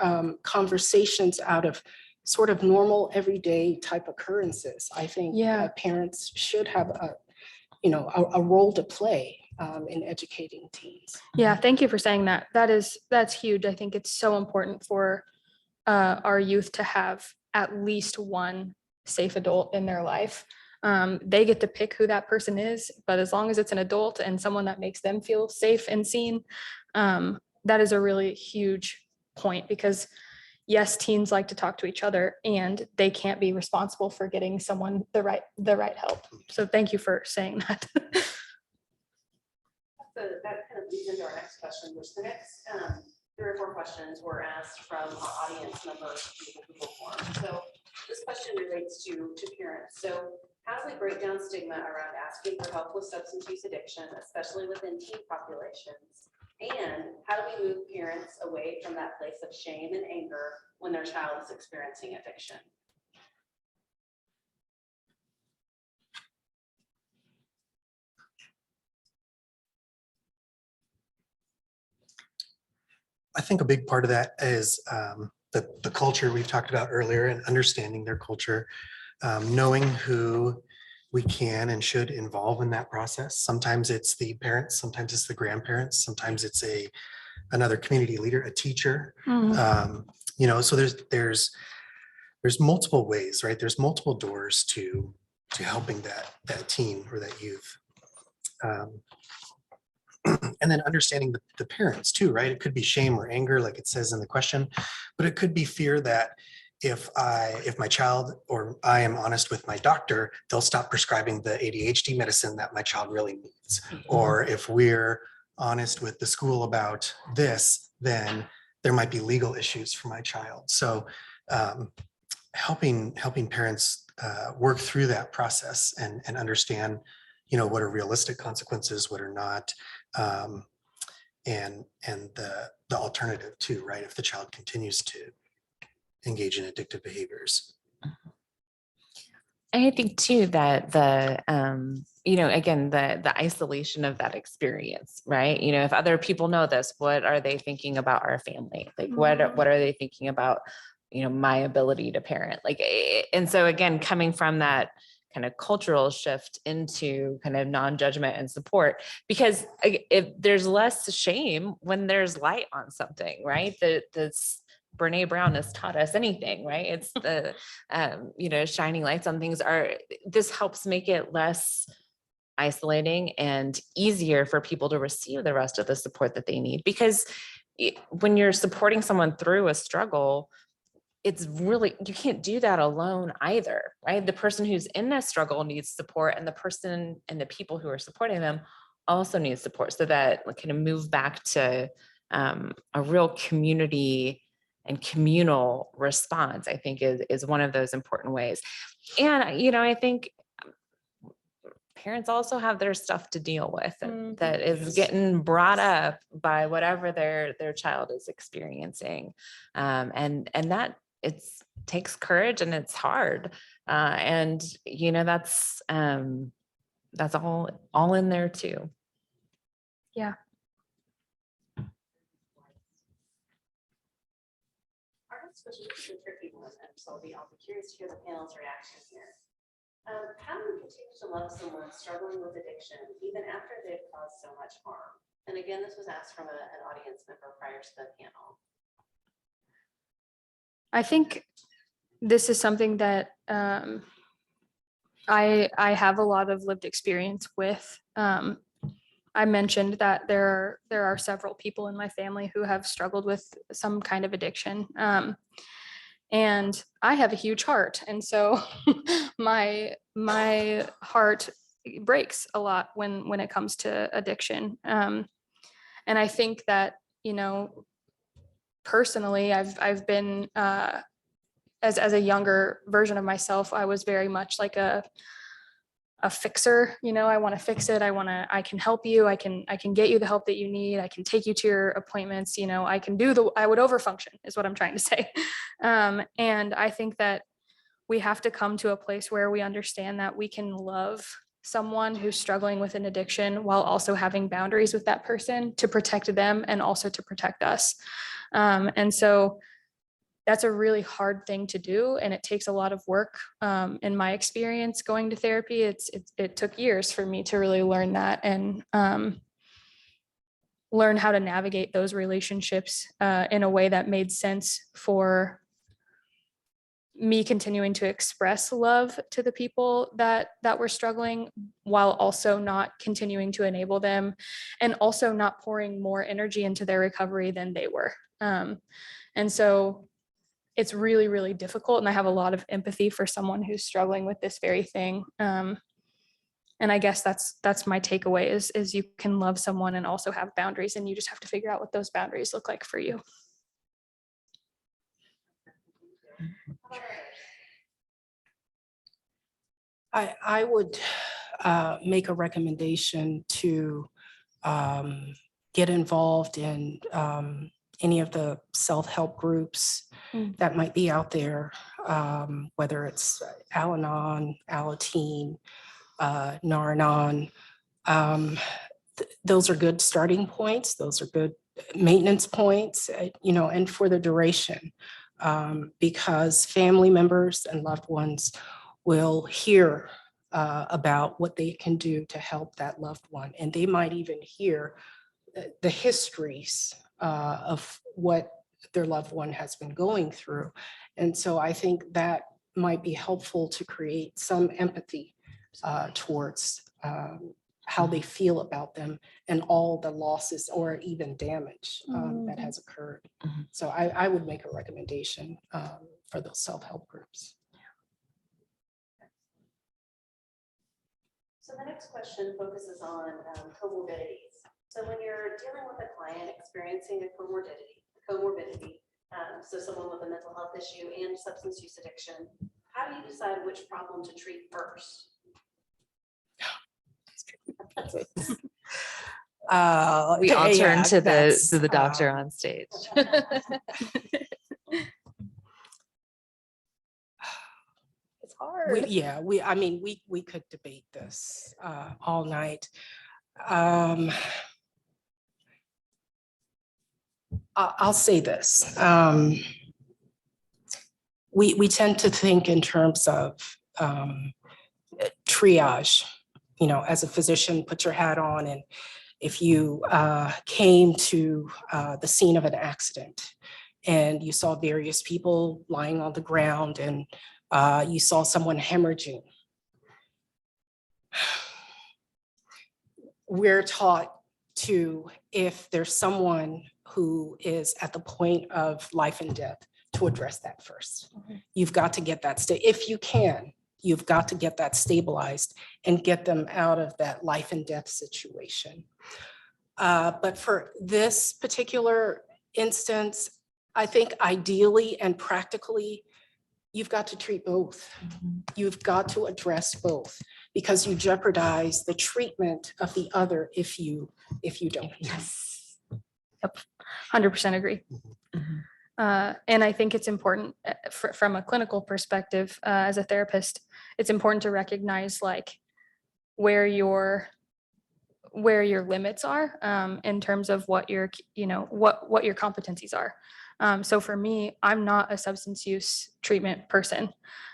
conversations out of sort of normal, everyday type occurrences, I think Yeah. parents should have a role to play in educating teens. Yeah, thank you for saying that. That's huge. I think it's so important for our youth to have at least one safe adult in their life. They get to pick who that person is, but as long as it's an adult and someone that makes them feel safe and seen, that is a really huge point, because yes, teens like to talk to each other and they can't be responsible for getting someone the right help. So thank you for saying that. So that kind of leads into our next question, which the next 3 or 4 questions were asked from our audience members through the Google form. So this question relates to parents. So how do we break down stigma around asking for help with substance use addiction, especially within teen populations? And how do we move parents away from that place of shame and anger when their child is experiencing addiction? I think a big part of that is the culture we've talked about earlier and understanding their culture, knowing who we can and should involve in that process. Sometimes it's the parents, sometimes it's the grandparents, sometimes it's another community leader, a teacher. So there's multiple ways, right? There's multiple doors to helping that teen or that youth. And then understanding the parents too, right? It could be shame or anger, like it says in the question, but it could be fear that if my child or I am honest with my doctor, they'll stop prescribing the ADHD medicine that my child really needs. Or if we're honest with the school about this, then there might be legal issues for my child. So helping parents work through that process and understand, what are realistic consequences, what are not, and the alternative too, right? If the child continues to engage in addictive behaviors. I think too that again, the isolation of that experience, right? If other people know this, what are they thinking about our family? Like, what are they thinking about, my ability to parent? Like, and so again, coming from that kind of cultural shift into kind of non-judgment and support, because if there's less shame when there's light on something, right? That's Brene Brown has taught us anything, right? It's the, shining lights on things this helps make it less isolating and easier for people to receive the rest of the support that they need. Because when you're supporting someone through a struggle, it's really, you can't do that alone either, right? The person who's in that struggle needs support, and the person and the people who are supporting them also need support, so that kind of move back to a real community and communal response, I think is one of those important ways. And, I think parents also have their stuff to deal with that is getting brought up by whatever their child is experiencing. And that takes courage, and it's hard. And, that's all in there too. Yeah. Our next question is a tricky one, and so I'll be curious to hear the panel's reaction here. How do you continue to love someone struggling with addiction even after they've caused so much harm? And again, this was asked from an audience member prior to the panel. I think this is something that I have a lot of lived experience with. I mentioned that there are several people in my family who have struggled with some kind of addiction. And I have a huge heart. And so my heart breaks a lot when it comes to addiction. And I think that, you know, personally, I've been as a younger version of myself, I was very much like a fixer. You know, I want to fix it. I can help you. I can get you the help that you need. I can take you to your appointments. You know, I would overfunction is what I'm trying to say. And I think that we have to come to a place where we understand that we can love someone who's struggling with an addiction while also having boundaries with that person to protect them and also to protect us. And so that's a really hard thing to do. And it takes a lot of work. In my experience going to therapy, it took years for me to really learn that and learn how to navigate those relationships in a way that made sense for me continuing to express love to the people that were struggling while also not continuing to enable them and also not pouring more energy into their recovery than they were. And so it's really, really difficult. And I have a lot of empathy for someone who's struggling with this very thing. And I guess that's my takeaway is you can love someone and also have boundaries, and you just have to figure out what those boundaries look like for you. I would make a recommendation to get involved in any of the self-help groups that might be out there, whether it's Al-Anon, Alateen, Nar-Anon. Those are good starting points. Those are good maintenance points, you know, and for the duration, because family members and loved ones will hear about what they can do to help that loved one. And they might even hear the histories of what their loved one has been going through. And so I think that might be helpful to create some empathy towards how they feel about them and all the losses or even damage that has occurred. So I would make a recommendation for those self-help groups. So the next question focuses on comorbidities. So when you're dealing with a client experiencing a comorbidity, so someone with a mental health issue and substance use addiction, how do you decide which problem to treat first? We all turn to the that's, doctor on stage. It's hard. I mean, we could debate this all night. I'll say this. We tend to think in terms of triage. You know, as a physician, put your hat on, and if you came to the scene of an accident and you saw various people lying on the ground and you saw someone hemorrhaging, we're taught to, if there's someone who is at the point of life and death, to address that first. You've got to get that if you can, you've got to get that stabilized and get them out of that life and death situation. But for this particular instance, I think ideally and practically, you've got to treat both. You've got to address both, because you jeopardize the treatment of the other if you don't. Yes. Yep. 100% agree. And I think it's important from a clinical perspective, as a therapist, it's important to recognize like where your limits are in terms of what your, what your competencies are. So for me, I'm not a substance use treatment person.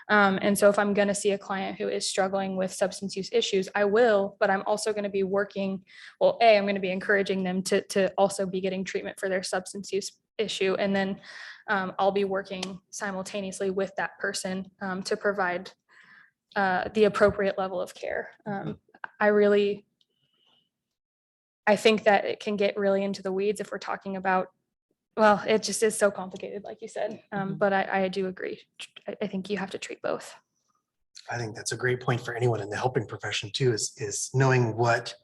And so if I'm going to see a client who is struggling with substance use issues, I will, but I'm also going to be working, well, I'm going to be encouraging them to also be getting treatment for their substance use issue. And then I'll be working simultaneously with that person to provide the appropriate level of care. I think that it can get really into the weeds if we're talking about, well, it just is so complicated, like you said. But I do agree. I think you have to treat both. I think that's a great point for anyone in the helping profession too, is knowing what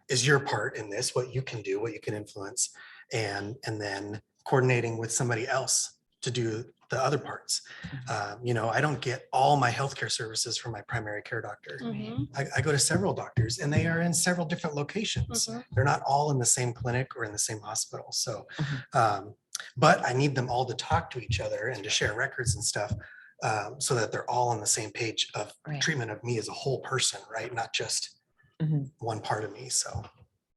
is your part in this, what you can do, what you can influence, and then coordinating with somebody else to do the other parts. I don't get all my healthcare services from my primary care doctor. I go to several doctors and they are in several different locations. They're not all in the same clinic or in the same hospital. So, but I need them all to talk to each other and to share records and stuff so that they're all on the same page of treatment of me as a whole person, right? Not just one part of me. So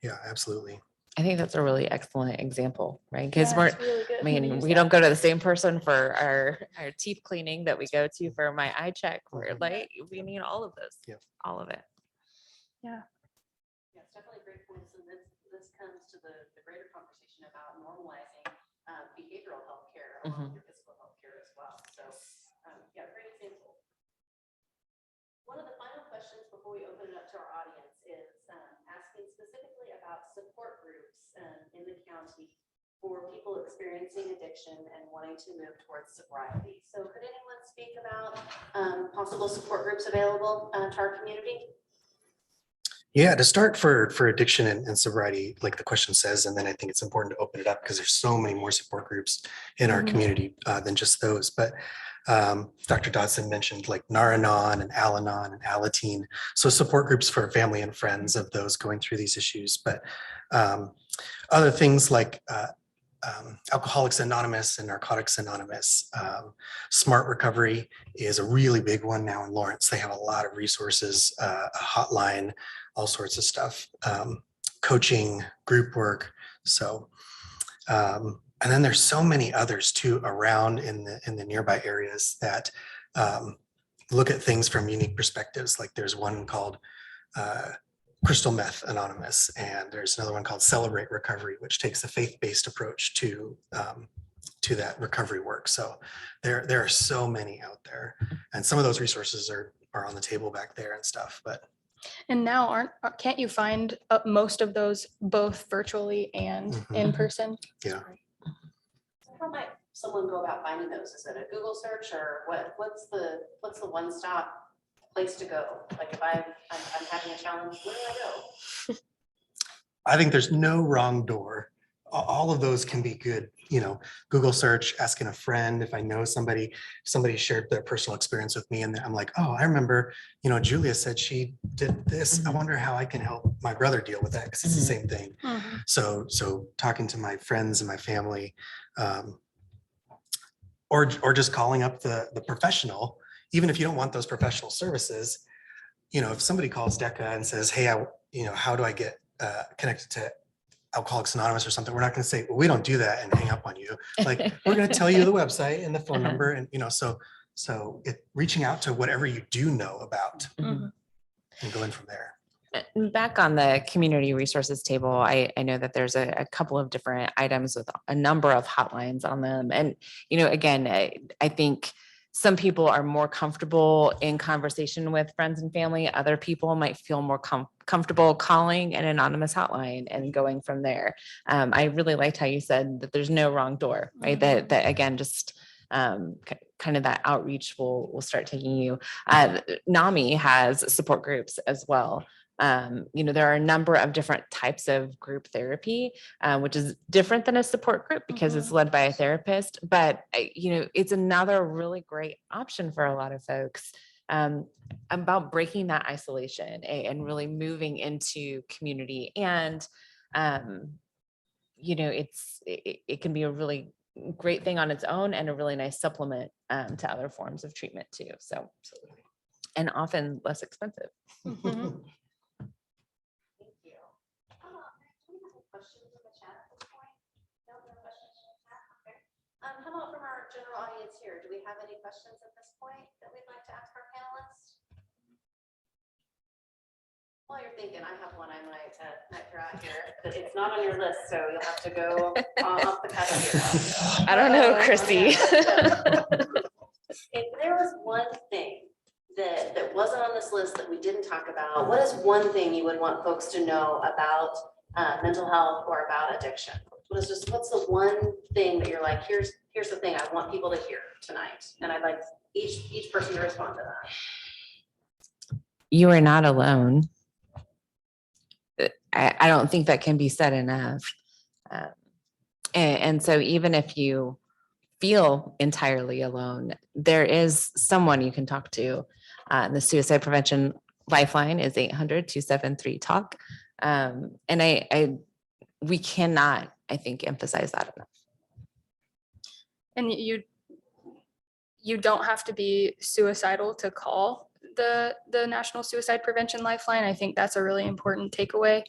yeah, absolutely. I think that's a really excellent example, right? Because Really we don't go to the same person for our teeth cleaning that we go to for my eye check. We're like, we need all of this, all of it. Yeah, it's definitely great points. And this comes to the greater conversation about normalizing behavioral health care along with your physical health care as well. So yeah, great example. One of the final questions before we open it up to our audience is asking specifically about support groups in the county for people experiencing addiction and wanting to move towards sobriety. So could anyone speak about possible support groups available to our community? Yeah, to start for addiction and sobriety, like the question says, and then I think it's important to open it up because there's so many more support groups in our community than just those. But Dr. Dadson mentioned like Nar-Anon and Al-Anon and Alateen. So support groups for family and friends of those going through these issues. But other things like Alcoholics Anonymous and Narcotics Anonymous. Smart Recovery is a really big one now in Lawrence. They have a lot of resources, a hotline, all sorts of stuff, coaching, group work. So, and then there's so many others too around in the nearby areas that look at things from unique perspectives. Like there's one called Crystal Meth Anonymous, and there's another one called Celebrate Recovery, which takes a faith-based approach to that recovery work. So there are so many out there, and some of those resources are on the table back there and stuff. But now can't you find most of those both virtually and in person? Yeah. So how might someone go about finding those? Is it a Google search, or what's the one-stop place to go? Like if I'm having a challenge, where do I go? I think there's no wrong door. All of those can be good. Google search, asking a friend. If I know somebody shared their personal experience with me and I'm like, oh, I remember, Julia said she did this. I wonder how I can help my brother deal with that, because it's the same thing. So talking to my friends and my family, or just calling up the professional, even if you don't want those professional services. If somebody calls DECA and says, hey, how do I get connected to Alcoholics Anonymous or something, we're not going to say, well, we don't do that and hang up on you. Like, we're going to tell you the website and the phone number, and so reaching out to whatever you do know about and going from there. Back on the community resources table, I know that there's a couple of different items with a number of hotlines on them. And, again, I think some people are more comfortable in conversation with friends and family. Other people might feel more comfortable calling an anonymous hotline and going from there. I really liked how you said that there's no wrong door, right? That again, just kind of that outreach will start taking you. NAMI has support groups as well. There are a number of different types of group therapy, which is different than a support group because it's led by a therapist, but it's another really great option for a lot of folks about breaking that isolation and really moving into community. And, it can be a really great thing on its own and a really nice supplement to other forms of treatment too. So, and often less expensive. Questions in the chat at this point? No questions in the chat? have any questions at this point that we'd like to ask our panelists? While you're thinking, I have one I might throw out here, but it's not on your list, so you'll have to go off the cuff here. I don't know, Chrissy. If there was one thing that wasn't on this list that we didn't talk about, what is one thing you would want folks to know about mental health or about addiction? What's the one thing that you're like, here's the thing I want people to hear tonight, and I'd like each person to respond to that. You are not alone. I don't think that can be said enough. And so even if you feel entirely alone, there is someone you can talk to. The suicide prevention lifeline is 800-273-TALK. And we cannot, I think, emphasize that enough. And you don't have to be suicidal to call the National Suicide Prevention Lifeline. I think that's a really important takeaway.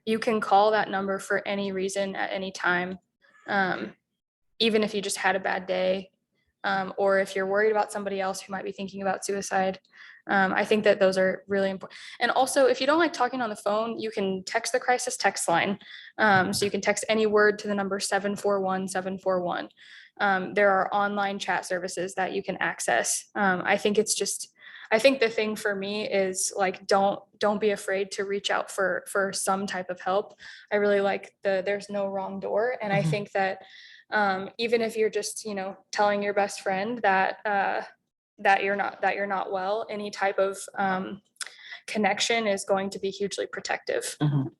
You can call that number for any reason at any time, even if you just had a bad day, or if you're worried about somebody else who might be thinking about suicide. I think that those are really important. And also, if you don't like talking on the phone, you can text the crisis text line. So you can text any word to the number 741-741. There are online chat services that you can access. I think the thing for me is like, don't be afraid to reach out for some type of help. I really like there's no wrong door. And I think that even if you're just, telling your best friend that you're not well, any type of connection is going to be hugely protective. Mhm.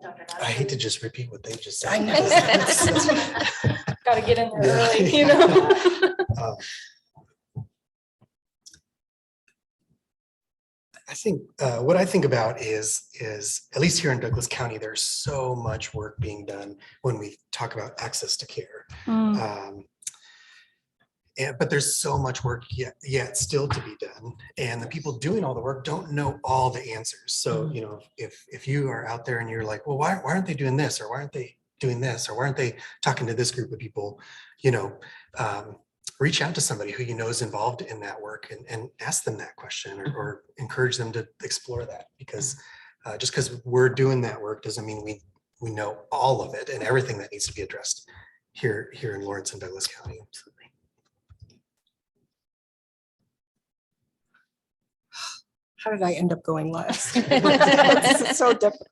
Dr. I hate to just repeat what they just said. I know. Got to get in there Yeah. early, I think what I think about is at least here in Douglas County, there's so much work being done when we talk about access to care. But there's so much work yet still to be done, and the people doing all the work don't know all the answers. So if you are out there and you're like, well, why aren't they doing this, or why aren't they doing this, or why aren't they talking to this group of people? Reach out to somebody who is involved in that work and ask them that question, or encourage them to explore that, because just because we're doing that work doesn't mean we know all of it and everything that needs to be addressed here in Lawrence and Douglas County. How did I end up going last? This is so difficult.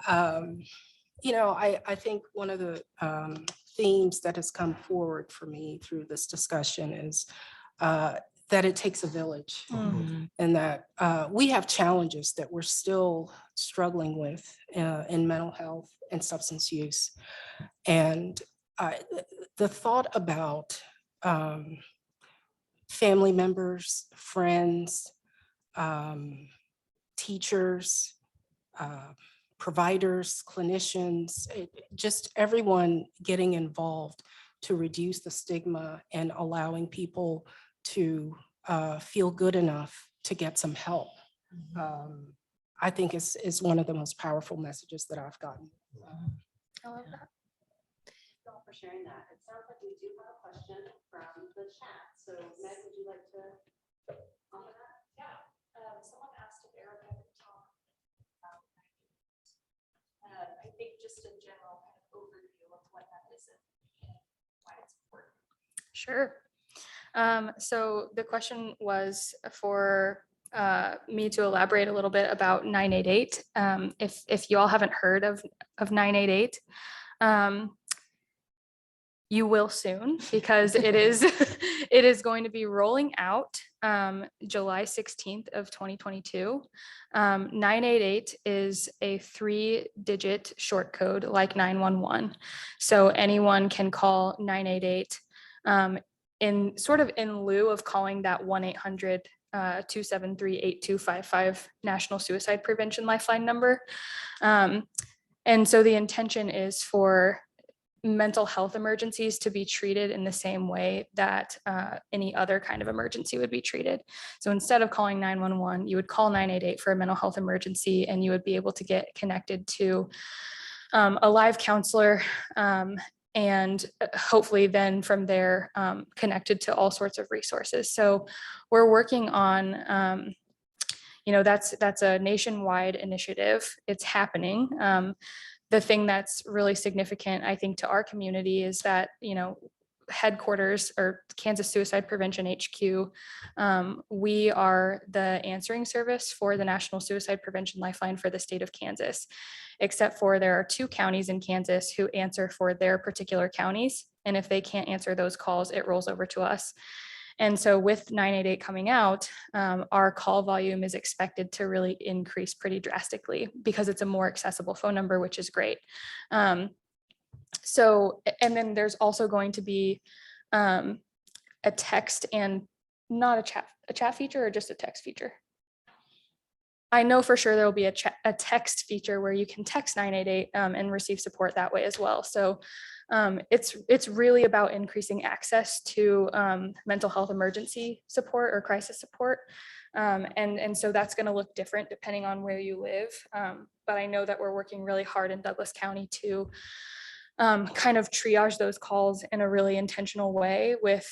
I think one of the themes that has come forward for me through this discussion is that it takes a village, and that we have challenges that we're still struggling with in mental health and substance use. And the thought about family members, friends, teachers, providers, clinicians, just everyone getting involved to reduce the stigma and allowing people to feel good enough to get some help. I think is one of the most powerful messages that I've gotten. I love that. Thank you all for sharing that. It sounds like we do have a question from the chat. So Meg, would you like to comment that? Yeah. Someone asked if Erica could talk about I think just a general kind of overview of what that is and why it's important. Sure. So the question was for me to elaborate a little bit about 988. If you all haven't heard of 988, you will soon, because it is going to be rolling out July 16th of 2022. 988 is a 3-digit short code like 911. So anyone can call 988 in lieu of calling that 1-800-273-8255 National Suicide Prevention Lifeline number. And so the intention is for mental health emergencies to be treated in the same way that any other kind of emergency would be treated. So instead of calling 911, you would call 988 for a mental health emergency, and you would be able to get connected to a live counselor, and hopefully then from there connected to all sorts of resources. So we're working on, that's a nationwide initiative. It's happening. The thing that's really significant, I think, to our community is that, headquarters or Kansas Suicide Prevention HQ, we are the answering service for the National Suicide Prevention Lifeline for the state of Kansas, except for there are 2 counties in Kansas who answer for their particular counties. And if they can't answer those calls, it rolls over to us. And so with 988 coming out, our call volume is expected to really increase pretty drastically because it's a more accessible phone number, which is great. So, and then there's also going to be a text and not a chat feature, or just a text feature. I know for sure there will be a text feature where you can text 988 and receive support that way as well. So it's really about increasing access to mental health emergency support or crisis support. And so that's going to look different depending on where you live. But I know that we're working really hard in Douglas County to kind of triage those calls in a really intentional way with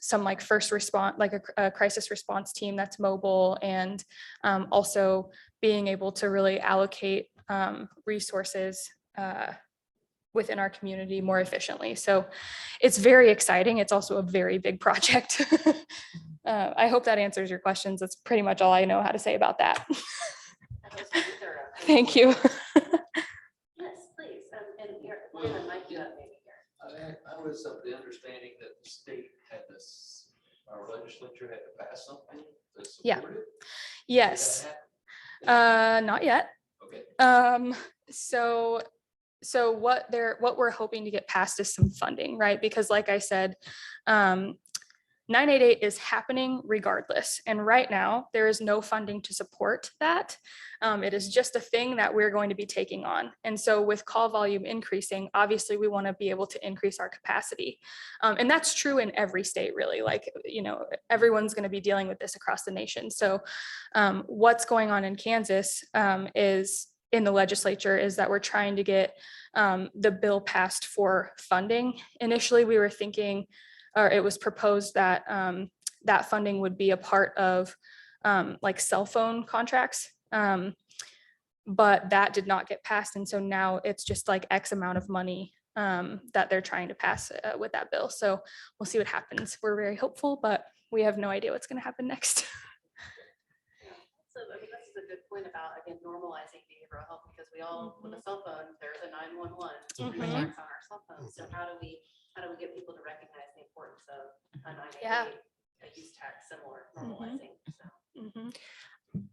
some like first response, like a crisis response team that's mobile, and also being able to really allocate resources within our community more efficiently. So it's very exciting. It's also a very big project. I hope that answers your questions. That's pretty much all I know how to say about that. That was very thorough. Thank you. Yes, please. And we're gonna mic you up maybe here. I was of the understanding that the state had this, our legislature had to pass something to support Yeah. it. Yes. Did that happen? Not yet. Okay. So what we're hoping to get passed is some funding, right? Because like I said, 988 is happening regardless. And right now there is no funding to support that. It is just a thing that we're going to be taking on. And so with call volume increasing, obviously we want to be able to increase our capacity. And that's true in every state, really. Like, everyone's going to be dealing with this across the nation. So what's going on in Kansas is in the legislature is that we're trying to get the bill passed for funding. Initially, we were thinking, or it was proposed that that funding would be a part of like cell phone contracts, but that did not get passed. And so now it's just like X amount of money that they're trying to pass with that bill. So we'll see what happens. We're very hopeful, but we have no idea what's going to happen next. So I mean, this is a good point about, again, normalizing behavioral health, because we all, with a cell phone, there's a 911 contacts on our cell phones. So how do we get people to recognize the importance of a 988, Yeah. a use tax similar normalizing? So.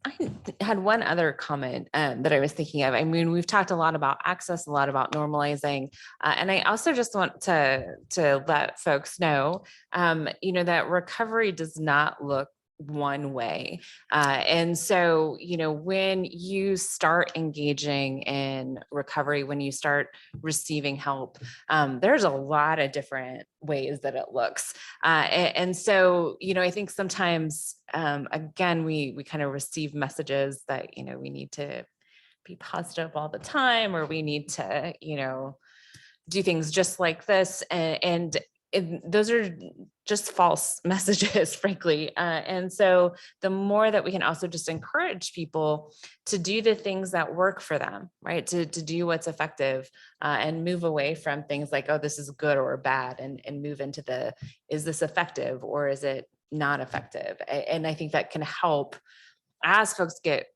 I had one other comment that I was thinking of. I mean, we've talked a lot about access, a lot about normalizing, and I also just want to let folks know, that recovery does not look one way. And so, when you start engaging in recovery, when you start receiving help, there's a lot of different ways that it looks. And so, I think sometimes, again, we kind of receive messages that, we need to be positive all the time, or we need to, do things just like this. And those are just false messages, frankly. And so the more that we can also just encourage people to do the things that work for them, right? To do what's effective, and move away from things like, oh, this is good or bad, and move into is this effective or is it not effective? And I think that can help as folks get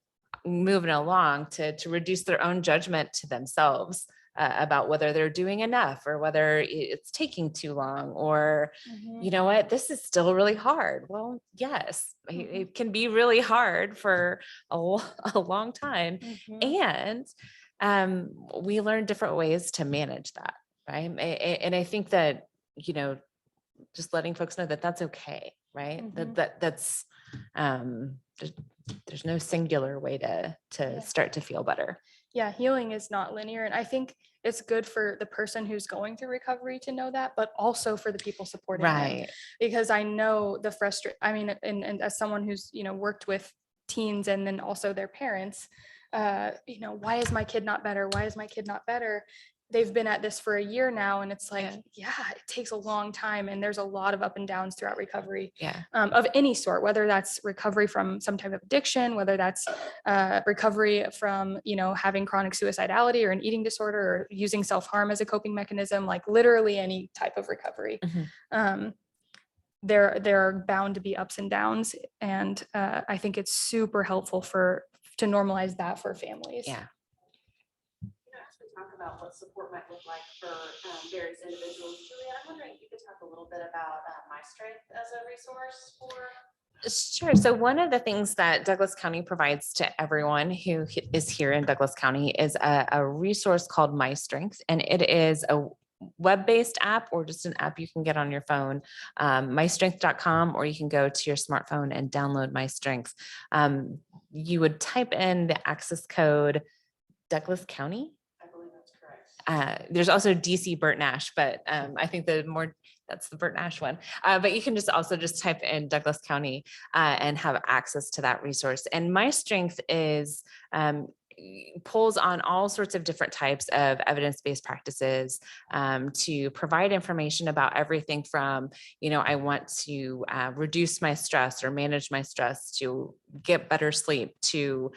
moving along to reduce their own judgment to themselves about whether they're doing enough, or whether it's taking too long, or, you know what, this is still really hard. Well, yes, it can be really hard for a long time. And we learn different ways to manage that, right? And I think that, just letting folks know that that's okay, right? That's there's no singular way to start to feel better. yeah, healing is not linear. And I think it's good for the person who's going through recovery to know that, but also for the people supporting them. Right. Because I know the I mean, and as someone who's, worked with teens and then also their parents, why is my kid not better? Why is my kid not better? They've been at this for a year now, and it's like, yeah, it takes a long time, and there's a lot of up and downs throughout recovery. Yeah. Of any sort, whether that's recovery from some type of addiction, whether that's recovery from, having chronic suicidality or an eating disorder or using self-harm as a coping mechanism, like literally any type of recovery. There are bound to be ups and downs. And I think it's super helpful to normalize that for families. Yeah. As we talk about what support might look like for various individuals, Julia, I'm wondering if you could talk a little bit about My Strength as a resource for. Sure. So one of the things that Douglas County provides to everyone who is here in Douglas County is a resource called My Strength, and it is a web-based app or just an app you can get on your phone, mystrength.com, or you can go to your smartphone and download My Strength. You would type in the access code Douglas County. I believe that's correct. There's also DC Bert Nash, but I think that's the Bert Nash one. But you can also type in Douglas County and have access to that resource. And My Strength is pulls on all sorts of different types of evidence-based practices to provide information about everything from, I want to reduce my stress or manage my stress, to get better sleep, to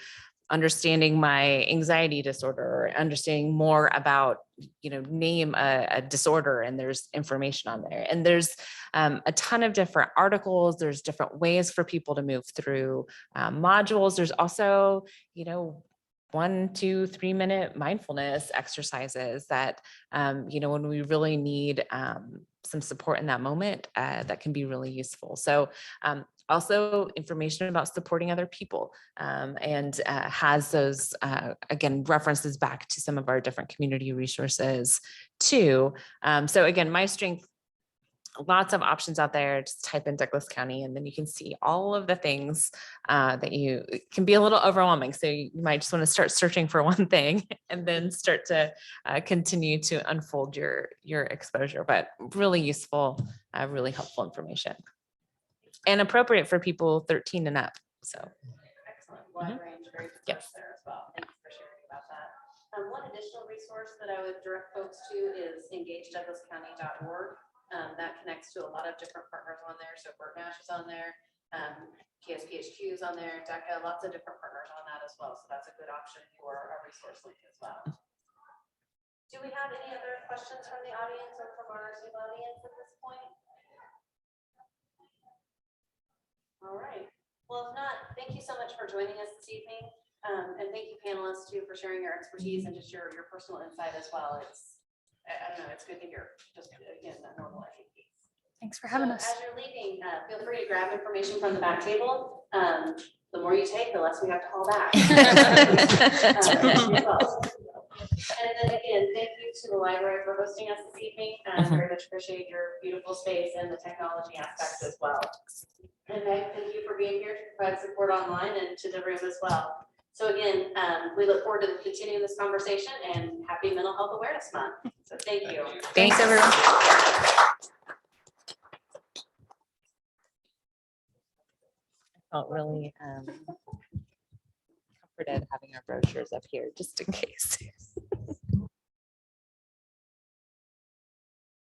understanding my anxiety disorder, or understanding more about, name a disorder, and there's information on there. And there's a ton of different articles. There's different ways for people to move through modules. There's also, 1, 2, 3 minute mindfulness exercises that, when we really need some support in that moment, that can be really useful. So also information about supporting other people, and has those, again, references back to some of our different community resources too. So again, My Strength, lots of options out there. Just type in Douglas County, and then you can see all of the things that it can be a little overwhelming. So you might just want to start searching for one thing and then start to continue to unfold your exposure, but really useful, really helpful information, and appropriate for people 13 and up. So Excellent. Wide range, very diverse there as well. Thank you for sharing about that. One additional resource that I would direct folks to is engagedouglascounty.org. That connects to a lot of different partners on there. So Bert Nash is on there, KSPHQ is on there, DECA, lots of different partners on that as well. So that's a good option for a resource link as well. Do we have any other questions from the audience or from our Zoom audience at this point? All right. Well, if not, thank you so much for joining us this evening. And thank you, panelists, too, for sharing your expertise and just your personal insight as well. I don't know, it's good to hear, just again, that normalizing piece. Thanks for having us. As you're leaving, feel free to grab information from the back table. The more you take, the less we have to haul back. You're welcome. And then again, thank you to the library for hosting us this evening. Very much appreciate your beautiful space and the technology aspects as well. And Meg, thank you for being here to provide support online and to the room as well. So again, we look forward to continuing this conversation, and happy Mental Health Awareness Month. So thank you. thanks everyone. I felt really comforted having our brochures up here just in case.